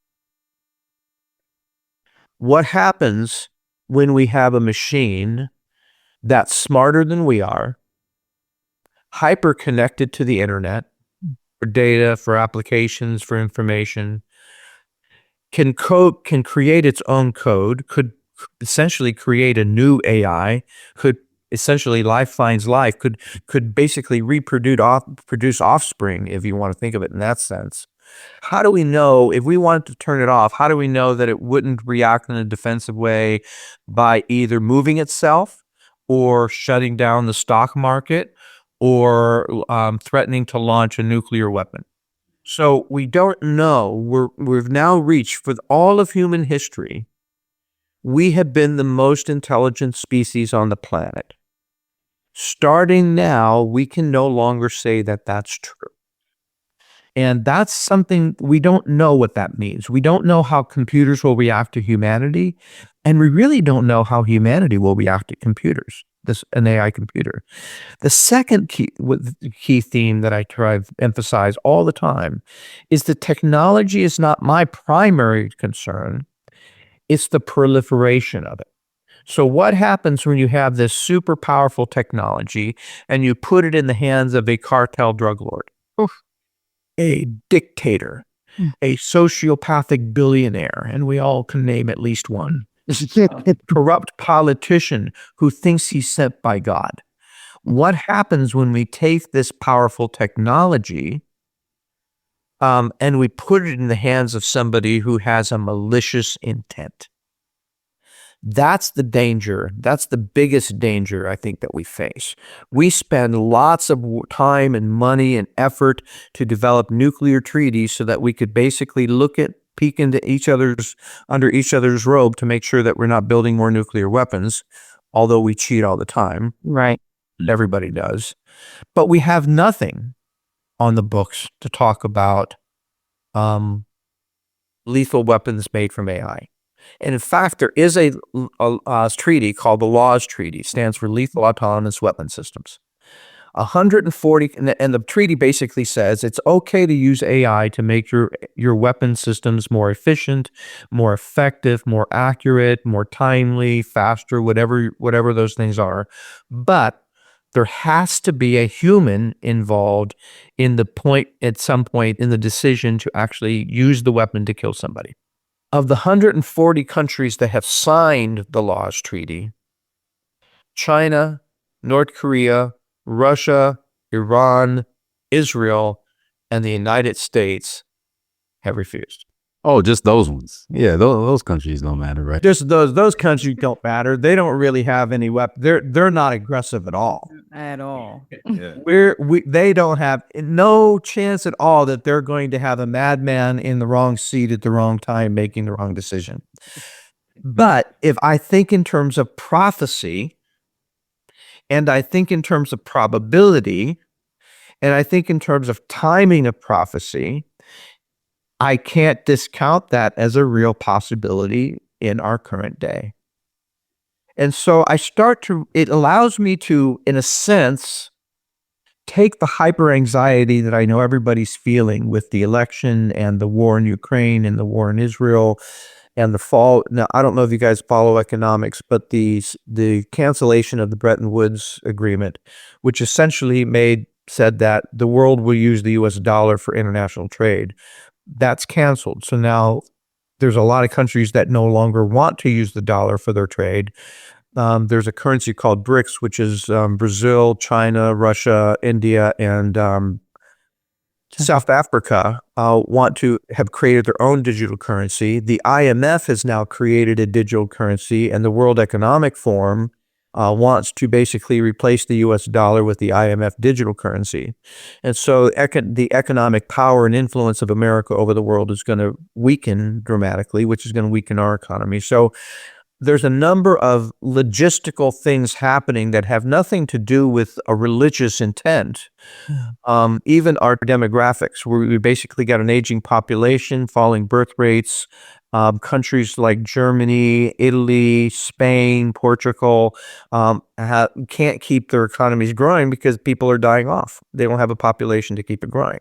What happens when we have a machine that's smarter than we are, hyper connected to the internet for data, for applications, for information, can create its own code, could essentially create a new AI, could essentially life finds life, could basically produce offspring, if you want to think of it in that sense. How do we know, if we wanted to turn it off, how do we know that it wouldn't react in a defensive way by either moving itself or shutting down the stock market or threatening to launch a nuclear weapon? So we don't know. We've now reached, for all of human history, we have been the most intelligent species on the planet. Starting now, we can no longer say that that's true. And that's something we don't know what that means. We don't know how computers will react to humanity, and we really don't know how humanity will react to computers, an AI computer. The second key theme that I try to emphasize all the time is that technology is not my primary concern. It's the proliferation of it. So what happens when you have this super powerful technology and you put it in the hands of a cartel drug lord, a dictator, a sociopathic billionaire, and we all can name at least one, a corrupt politician who thinks he's sent by God? What happens when we take this powerful technology and we put it in the hands of somebody who has a malicious intent? That's the danger. That's the biggest danger I think that we face. We spend lots of time and money and effort to develop nuclear treaties so that we could basically peek into under each other's robe to make sure that we're not building more nuclear weapons, although we cheat all the time. Right. Everybody does. But we have nothing on the books to talk about lethal weapons made from AI. And in fact, there is a treaty called the Laws Treaty. It stands for Lethal Autonomous Weapon Systems. 140, and the treaty basically says it's okay to use AI to make your weapon systems more efficient, more effective, more accurate, more timely, faster, whatever those things are. But there has to be a human involved at some point in the decision to actually use the weapon to kill somebody. Of the 140 countries that have signed the Laws Treaty, China, North Korea, Russia, Iran, Israel, and the United States have refused. Oh, just those ones. Yeah, those countries don't matter, right? Just those countries don't matter. They don't really have any weapons. They're not aggressive at all. At all. They don't have no chance at all that they're going to have a madman in the wrong seat at the wrong time making the wrong decision. But if I think in terms of prophecy, and I think in terms of probability, and I think in terms of timing of prophecy, I can't discount that as a real possibility in our current day. And so it allows me to, in a sense, take the hyper anxiety that I know everybody's feeling with the election and the war in Ukraine and the war in Israel and the fall. Now, I don't know if you guys follow economics, but the cancellation of the Bretton Woods Agreement, which essentially said that the world will use the US dollar for international trade, that's canceled. So now there's a lot of countries that no longer want to use the dollar for their trade. There's a currency called BRICS, which is Brazil, China, Russia, India, and South Africa want to have created their own digital currency. The IMF has now created a digital currency, and the World Economic Forum wants to basically replace the US dollar with the IMF digital currency. And so the economic power and influence of America over the world is going to weaken dramatically, which is going to weaken our economy. So there's a number of logistical things happening that have nothing to do with a religious intent. Even our demographics, where we basically got an aging population, falling birth rates. Countries like Germany, Italy, Spain, Portugal can't keep their economies growing because people are dying off. They don't have a population to keep it growing.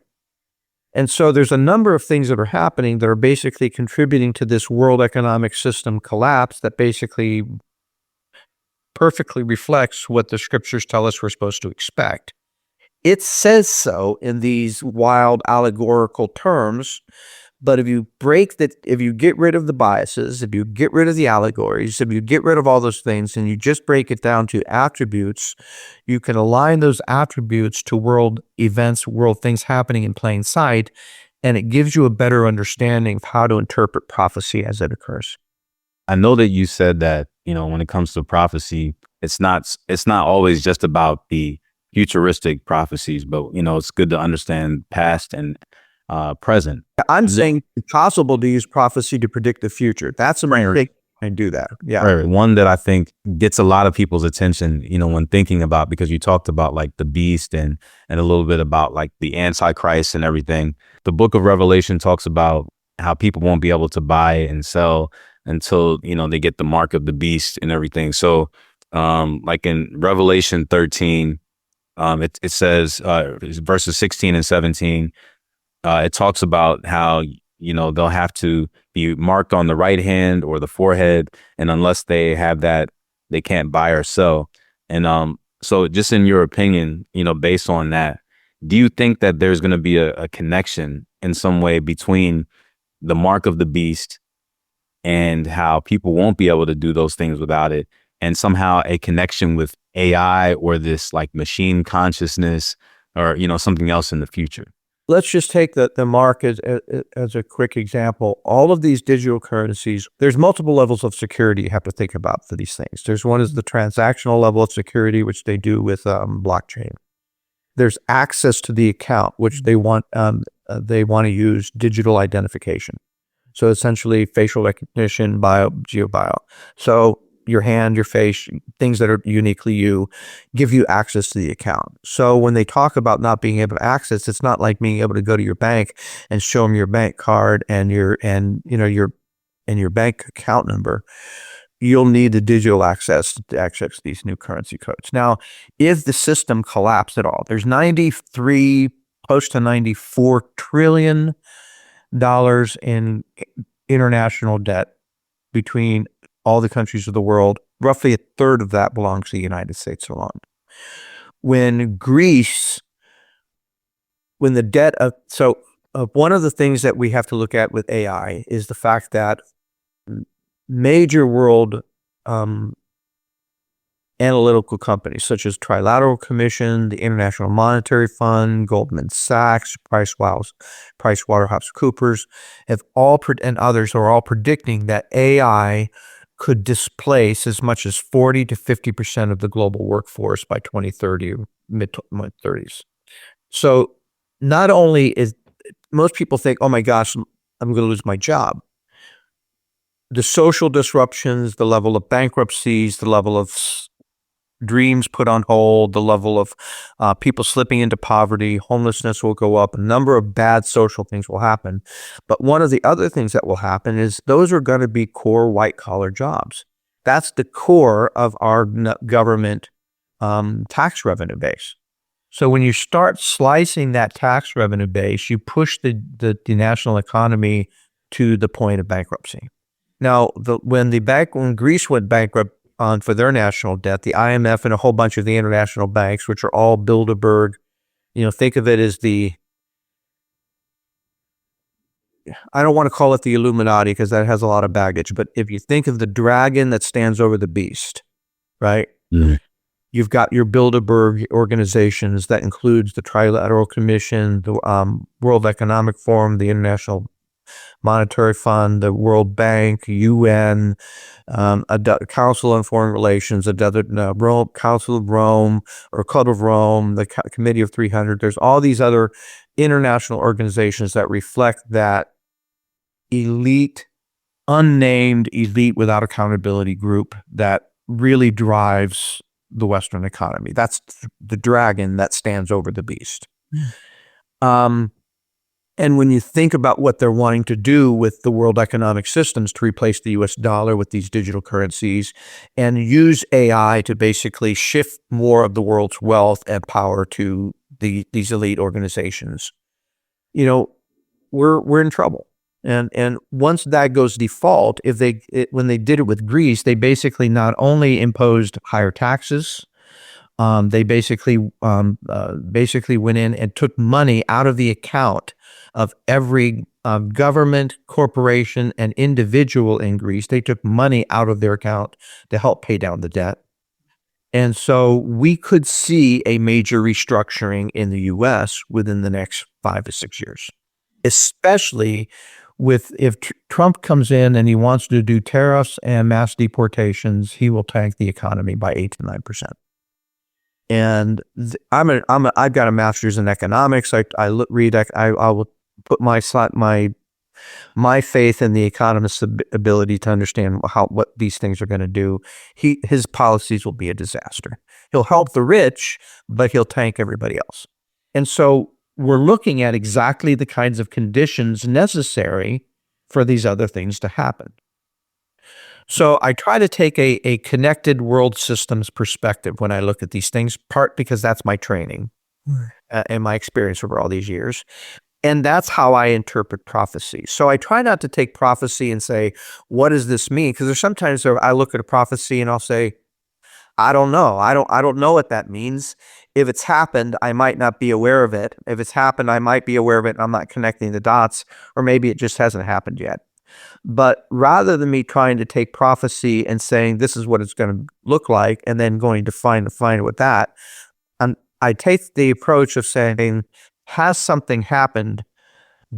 And so there's a number of things that are happening that are basically contributing to this world economic system collapse that basically perfectly reflects what the scriptures tell us we're supposed to expect. It says so in these wild allegorical terms, but if you get rid of the biases, if you get rid of the allegories, if you get rid of all those things and you just break it down to attributes, you can align those attributes to world events, world things happening in plain sight, and it gives you a better understanding of how to interpret prophecy as it occurs. I know that you said that, when it comes to prophecy, it's not always just about the futuristic prophecies, but, it's good to understand past and present. I'm saying it's possible to use prophecy to predict the future. That's a mistake. I do that. Yeah. Right. One that I think gets a lot of people's attention, when thinking about, because you talked about like the beast and a little bit about like the Antichrist and everything. The book of Revelation talks about how people won't be able to buy and sell until, they get the mark of the beast and everything. So like in Revelation 13, it says verses 16 and 17, it talks about how, they'll have to be marked on the right hand or the forehead. And unless they have that, they can't buy or sell. And so just in your opinion, based on that, do you think that there's going to be a connection in some way between the mark of the beast and how people won't be able to do those things without it, and somehow a connection with AI or this like machine consciousness or, something else in the future? Let's just take the mark as a quick example. All of these digital currencies, there's multiple levels of security you have to think about for these things. There's one is the transactional level of security, which they do with blockchain. There's access to the account, which they want to use digital identification. So essentially facial recognition, geo-bio. So your hand, your face, things that are uniquely you, give you access to the account. So when they talk about not being able to access, it's not like being able to go to your bank and show them your bank card and your bank account number. You'll need the digital access to access these new currency codes. Now, if the system collapsed at all, there's close to $94 trillion in international debt between all the countries of the world. Roughly a third of that belongs to the United States alone. One of the things that we have to look at with AI is the fact that major world analytical companies such as Trilateral Commission, the International Monetary Fund, Goldman Sachs, PricewaterhouseCoopers, and others are all predicting that AI could displace as much as 40 to 50% of the global workforce by 2030, mid-30s. So not only is most people think, oh my gosh, I'm going to lose my job. The social disruptions, the level of bankruptcies, the level of dreams put on hold, the level of people slipping into poverty, homelessness will go up, a number of bad social things will happen. But one of the other things that will happen is those are going to be core white-collar jobs. That's the core of our government tax revenue base. So when you start slicing that tax revenue base, you push the national economy to the point of bankruptcy. Now, when Greece went bankrupt for their national debt, the IMF and a whole bunch of the international banks, which are all Bilderberg, think of it as I don't want to call it the Illuminati because that has a lot of baggage, but if you think of the dragon that stands over the beast, right? Mhm. You've got your Bilderberg organizations that includes the Trilateral Commission, the World Economic Forum, the International Monetary Fund, the World Bank, UN, Council on Foreign Relations, Council of Rome or Club of Rome, the Committee of 300. There's all these other international organizations that reflect that elite, unnamed elite without accountability group that really drives the Western economy. That's the dragon that stands over the beast. And when you think about what they're wanting to do with the world economic systems to replace the US dollar with these digital currencies and use AI to basically shift more of the world's wealth and power to these elite organizations, we're in trouble. And once that goes default, when they did it with Greece, they basically not only imposed higher taxes, they basically went in and took money out of the account of every government, corporation, and individual in Greece. They took money out of their account to help pay down the debt. And so we could see a major restructuring in the U.S. within the next 5 to 6 years, especially if Trump comes in and he wants to do tariffs and mass deportations, he will tank the economy by 8 to 9%. And I've got a master's in economics. I will put my faith in the economist's ability to understand what these things are going to do. His policies will be a disaster. He'll help the rich, but he'll tank everybody else. And so we're looking at exactly the kinds of conditions necessary for these other things to happen. So I try to take a connected world systems perspective when I look at these things, part because that's my training and my experience over all these years. And that's how I interpret prophecy. So I try not to take prophecy and say, what does this mean? Because there's sometimes I look at a prophecy and I'll say, I don't know. I don't know what that means. If it's happened, I might not be aware of it. If it's happened, I might be aware of it and I'm not connecting the dots, or maybe it just hasn't happened yet. But rather than me trying to take prophecy and saying this is what it's going to look like and then going to find it with that, I take the approach of saying, has something happened?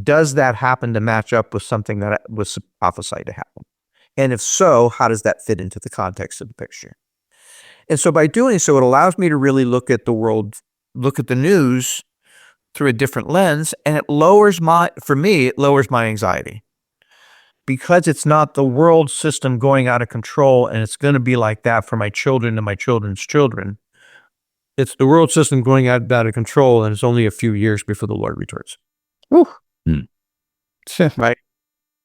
Does that happen to match up with something that was prophesied to happen? And if so, how does that fit into the context of the picture? And so by doing so, it allows me to really look at the world, look at the news through a different lens, and it lowers my anxiety. Because it's not the world system going out of control and it's going to be like that for my children and my children's children. It's the world system going out of control and it's only a few years before the Lord returns. Right?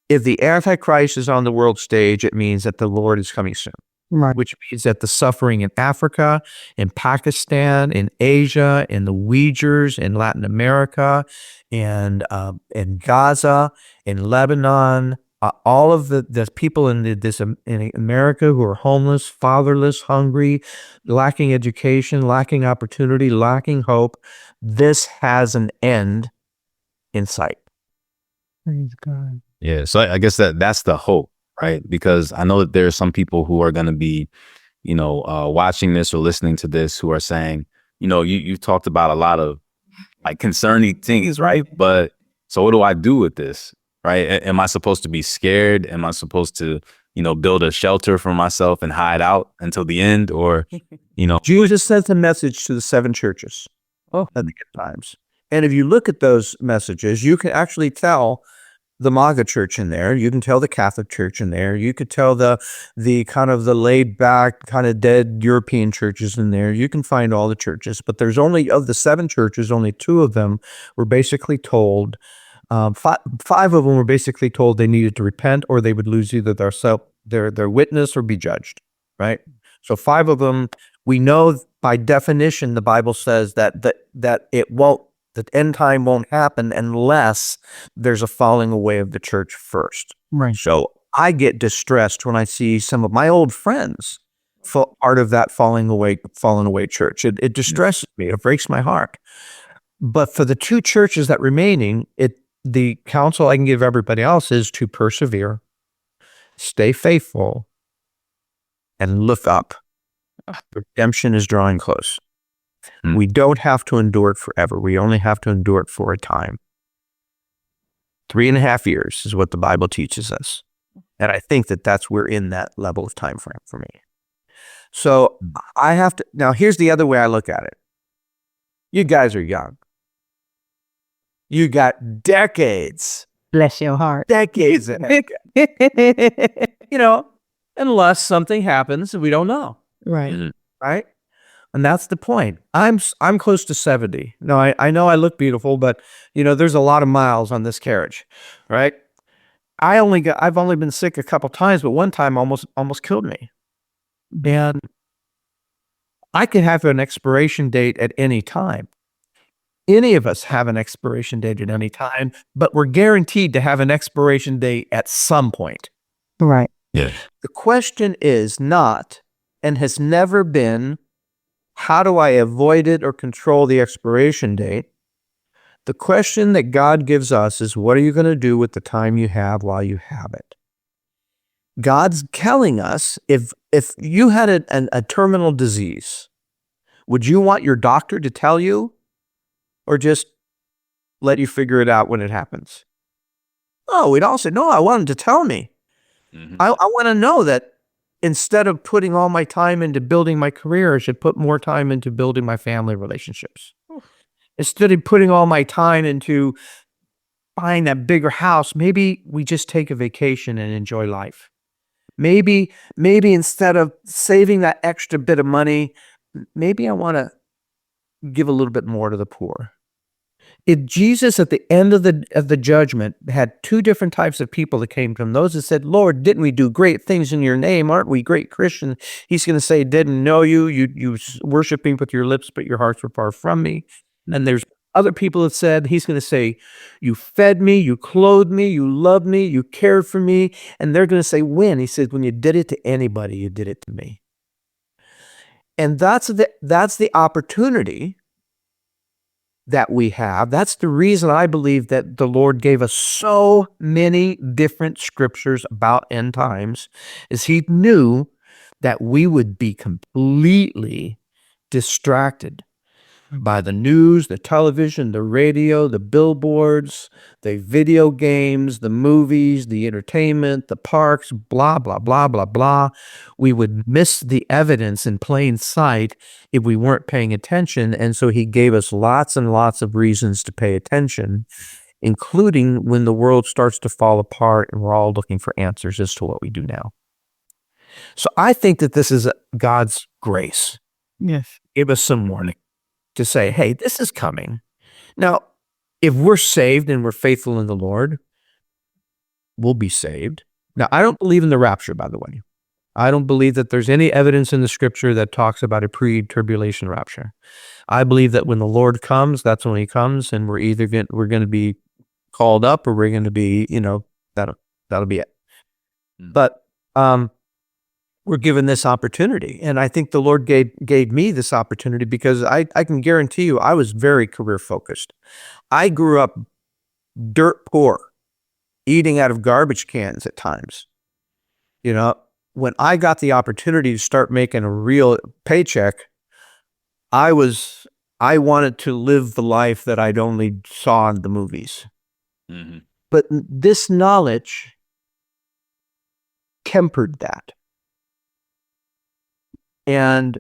If the Antichrist is on the world stage, it means that the Lord is coming soon. Right. Which means that the suffering in Africa, in Pakistan, in Asia, in the Uyghurs, in Latin America, and in Gaza, in Lebanon, all of the people in America who are homeless, fatherless, hungry, lacking education, lacking opportunity, lacking hope, this has an end in sight. Praise God. Yeah. So I guess that's the hope, right? Because I know that there are some people who are going to be watching this or listening to this who are saying, you talked about a lot of like concerning things, right? But so what do I do with this, right? Am I supposed to be scared? Am I supposed to, build a shelter for myself and hide out until the end? Or, Jesus sent a message to the 7 churches at the end times. And if you look at those messages, you can actually tell the MAGA church in there. You can tell the Catholic Church in there. You could tell the kind of the laid back, kind of dead European churches in there. You can find all the churches, but there's only, of the 7 churches, only 2 of them were basically told, 5 of them were basically told they needed to repent or they would lose either their witness or be judged, right? So 5 of them, we know by definition, the Bible says that it won't, the end time won't happen unless there's a falling away of the church first. Right. So I get distressed when I see some of my old friends part of that fallen away church. It distresses me. It breaks my heart. But for the 2 churches that remaining, the counsel I can give everybody else is to persevere, stay faithful, and look up. Redemption is drawing close. We don't have to endure it forever. We only have to endure it for a time. 3.5 years is what the Bible teaches us. And I think that's we're in that level of time frame for me. So I have to, now here's the other way I look at it. You guys are young. You got decades. Bless your heart. Decades in it. Unless something happens we don't know. Right. Right? And that's the point. I'm close to 70. No, I know I look beautiful, but there's a lot of miles on this carriage, right? I've only been sick a couple times, but one time almost killed me. And I could have an expiration date at any time. Any of us have an expiration date at any time, but we're guaranteed to have an expiration date at some point. Right. Yeah. The question is not, and has never been, how do I avoid it or control the expiration date? The question that God gives us is, what are you going to do with the time you have while you have it? God's telling us, if you had a terminal disease, would you want your doctor to tell you or just let you figure it out when it happens? Oh, we'd all say, no, I want him to tell me. Mhm. I want to know that instead of putting all my time into building my career, I should put more time into building my family relationships. Instead of putting all my time into buying that bigger house, maybe we just take a vacation and enjoy life. Maybe instead of saving that extra bit of money, maybe I want to give a little bit more to the poor. If Jesus at the end of the judgment had 2 different types of people that came to him, those that said, Lord, didn't we do great things in your name? Aren't we great Christians? He's going to say, didn't know you. You worship me with your lips, but your hearts were far from me. And there's other people that said, he's going to say, you fed me, you clothed me, you loved me, you cared for me. And they're going to say, when? He says, when you did it to anybody, you did it to me. And that's the opportunity that we have. That's the reason I believe that the Lord gave us so many different scriptures about end times, is he knew that we would be completely distracted by the news, the television, the radio, the billboards, the video games, the movies, the entertainment, the parks, blah, blah, blah, blah, blah. We would miss the evidence in plain sight if we weren't paying attention. And so he gave us lots and lots of reasons to pay attention, including when the world starts to fall apart and we're all looking for answers as to what we do now. So I think that this is God's grace. Yes. Give us some warning to say, hey, this is coming. Now, if we're saved and we're faithful in the Lord, we'll be saved. Now, I don't believe in the rapture, by the way. I don't believe that there's any evidence in the scripture that talks about a pre-tribulation rapture. I believe that when the Lord comes, that's when he comes, and we're going to be called up or we're going to be, that'll be it. But we're given this opportunity. And I think the Lord gave me this opportunity because I can guarantee you I was very career focused. I grew up dirt poor, eating out of garbage cans at times. when I got the opportunity to start making a real paycheck, I wanted to live the life that I'd only saw in the movies. Mm-hmm. But this knowledge tempered that and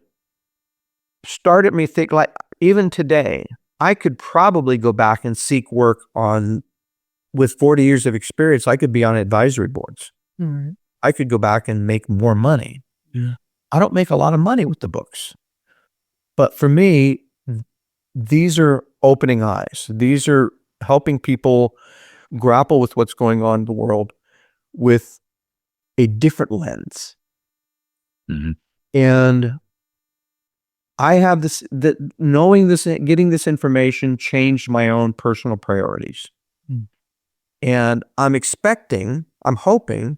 started me think, like, even today, I could probably go back and seek work with 40 years of experience. I could be on advisory boards. Right. I could go back and make more money. Yeah. I don't make a lot of money with the books. But for me, these are opening eyes. These are helping people grapple with what's going on in the world with a different lens. Mm-hmm. And I have knowing this, getting this information changed my own personal priorities. Mm. And I'm hoping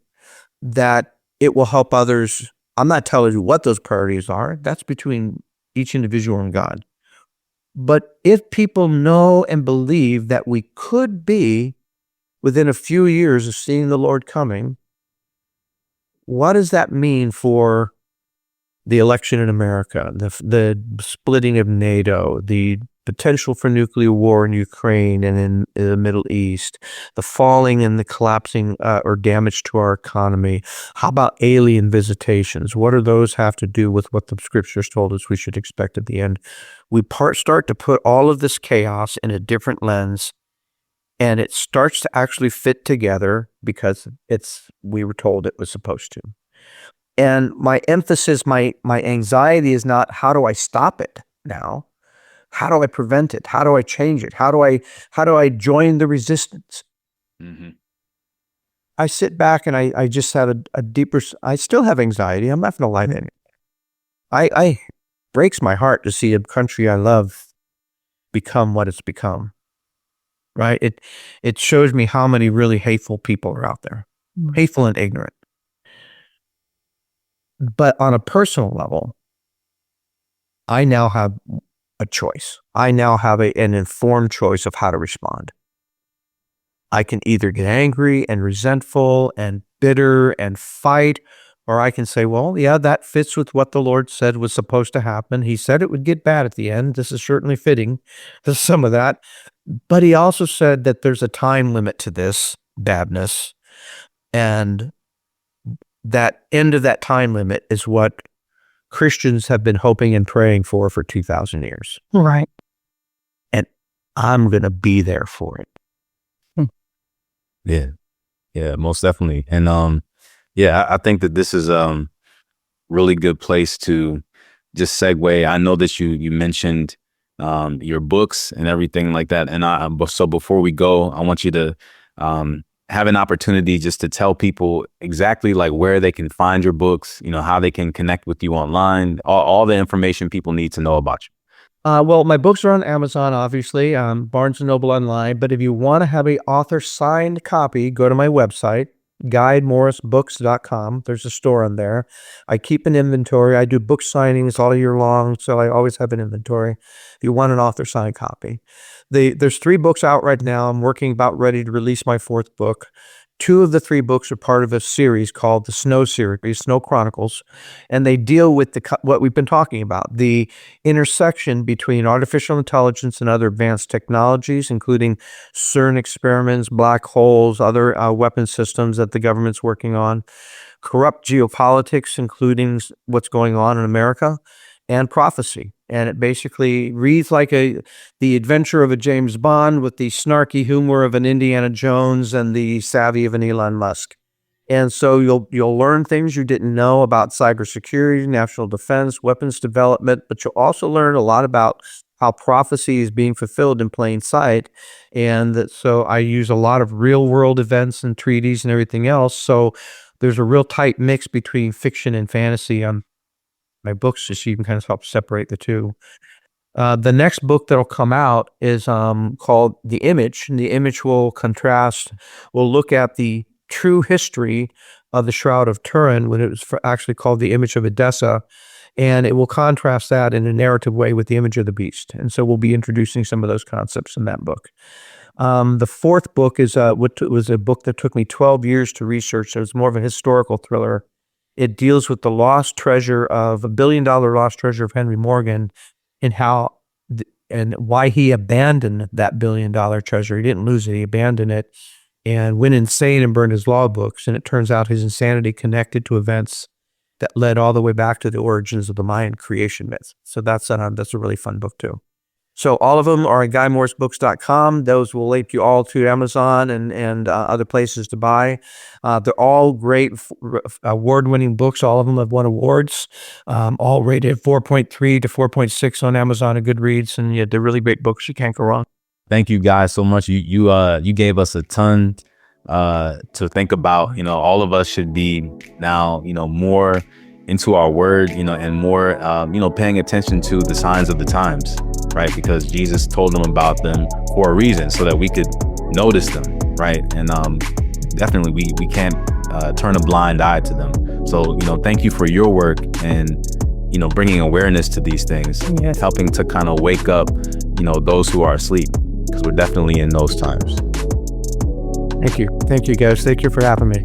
that it will help others. I'm not telling you what those priorities are. That's between each individual and God. But if people know and believe that we could be within a few years of seeing the Lord coming, what does that mean for the election in America, the splitting of NATO, the potential for nuclear war in Ukraine and in the Middle East, the falling and the collapsing or damage to our economy? How about alien visitations? What do those have to do with what the scriptures told us we should expect at the end? We start to put all of this chaos in a different lens, and it starts to actually fit together because we were told it was supposed to. And my emphasis, my anxiety is not how do I stop it now? How do I prevent it? How do I change it? How do I join the resistance? Mm-hmm. I sit back and I just had a deeper, I still have anxiety. I'm not going to lie to you. I breaks my heart to see a country I love become what it's become, right? It shows me how many really hateful people are out there, hateful and ignorant. But on a personal level, I now have a choice. I now have an informed choice of how to respond. I can either get angry and resentful and bitter and fight, or I can say, well, yeah, that fits with what the Lord said was supposed to happen. He said it would get bad at the end. This is certainly fitting. There's some of that. But he also said that there's a time limit to this badness. And that end of that time limit is what Christians have been hoping and praying for 2,000 years. Right. And I'm going to be there for it. Yeah, most definitely. And I think that this is really good place to just segue. I know that you mentioned your books and everything like that. And so before we go, I want you to have an opportunity just to tell people exactly like where they can find your books, how they can connect with you online, all the information people need to know about you. Well, my books are on Amazon, obviously, Barnes & Noble online. But if you want to have an author signed copy, go to my website, GuideMorrisBooks.com. There's a store on there. I keep an inventory. I do book signings all year long, so I always have an inventory. If you want an author signed copy. There's 3 books out right now. I'm about ready to release my 4th book. 2 of the 3 books are part of a series called the Snow series, Snow Chronicles, and they deal with what we've been talking about, the intersection between artificial intelligence and other advanced technologies, including CERN experiments, black holes, other weapon systems that the government's working on, corrupt geopolitics, including what's going on in America, and prophecy. And it basically reads like the adventure of a James Bond with the snarky humor of an Indiana Jones and the savvy of an Elon Musk. And so you'll learn things you didn't know about cybersecurity, national defense, weapons development, but you'll also learn a lot about how prophecy is being fulfilled in plain sight. And so I use a lot of real world events and treaties and everything else. So there's a real tight mix between fiction and fantasy on my books, just so you can kind of help separate the two. The next book that'll come out is called The Image, and The Image will look at the true history of the Shroud of Turin when it was actually called The Image of Edessa, and it will contrast that in a narrative way with The Image of the Beast. And so we'll be introducing some of those concepts in that book. The 4th book is what was a book that took me 12 years to research. So it's more of a historical thriller. It deals with the lost treasure of $1 billion lost treasure of Henry Morgan, and how and why he abandoned that $1 billion treasure. He didn't lose it; he abandoned it and went insane and burned his law books. And it turns out his insanity connected to events that led all the way back to the origins of the Mayan creation myth. So that's a really fun book too. So all of them are at GuyMorrisBooks.com. Those will link you all to Amazon and other places to buy. They're all great award-winning books. All of them have won awards. All rated 4.3 to 4.6 on Amazon and Goodreads. And yeah, they're really great books. You can't go wrong. Thank you guys so much. You gave us a ton to think about. All of us should be now, more into our word, and more, paying attention to the signs of the times, right? Because Jesus told them about them for a reason, so that we could notice them, right? And definitely we can't turn a blind eye to them. So, thank you for your work and, bringing awareness to these things, Yes. helping to kind of wake up, those who are asleep, because we're definitely in those times. Thank you. Thank you, guys. Thank you for having me.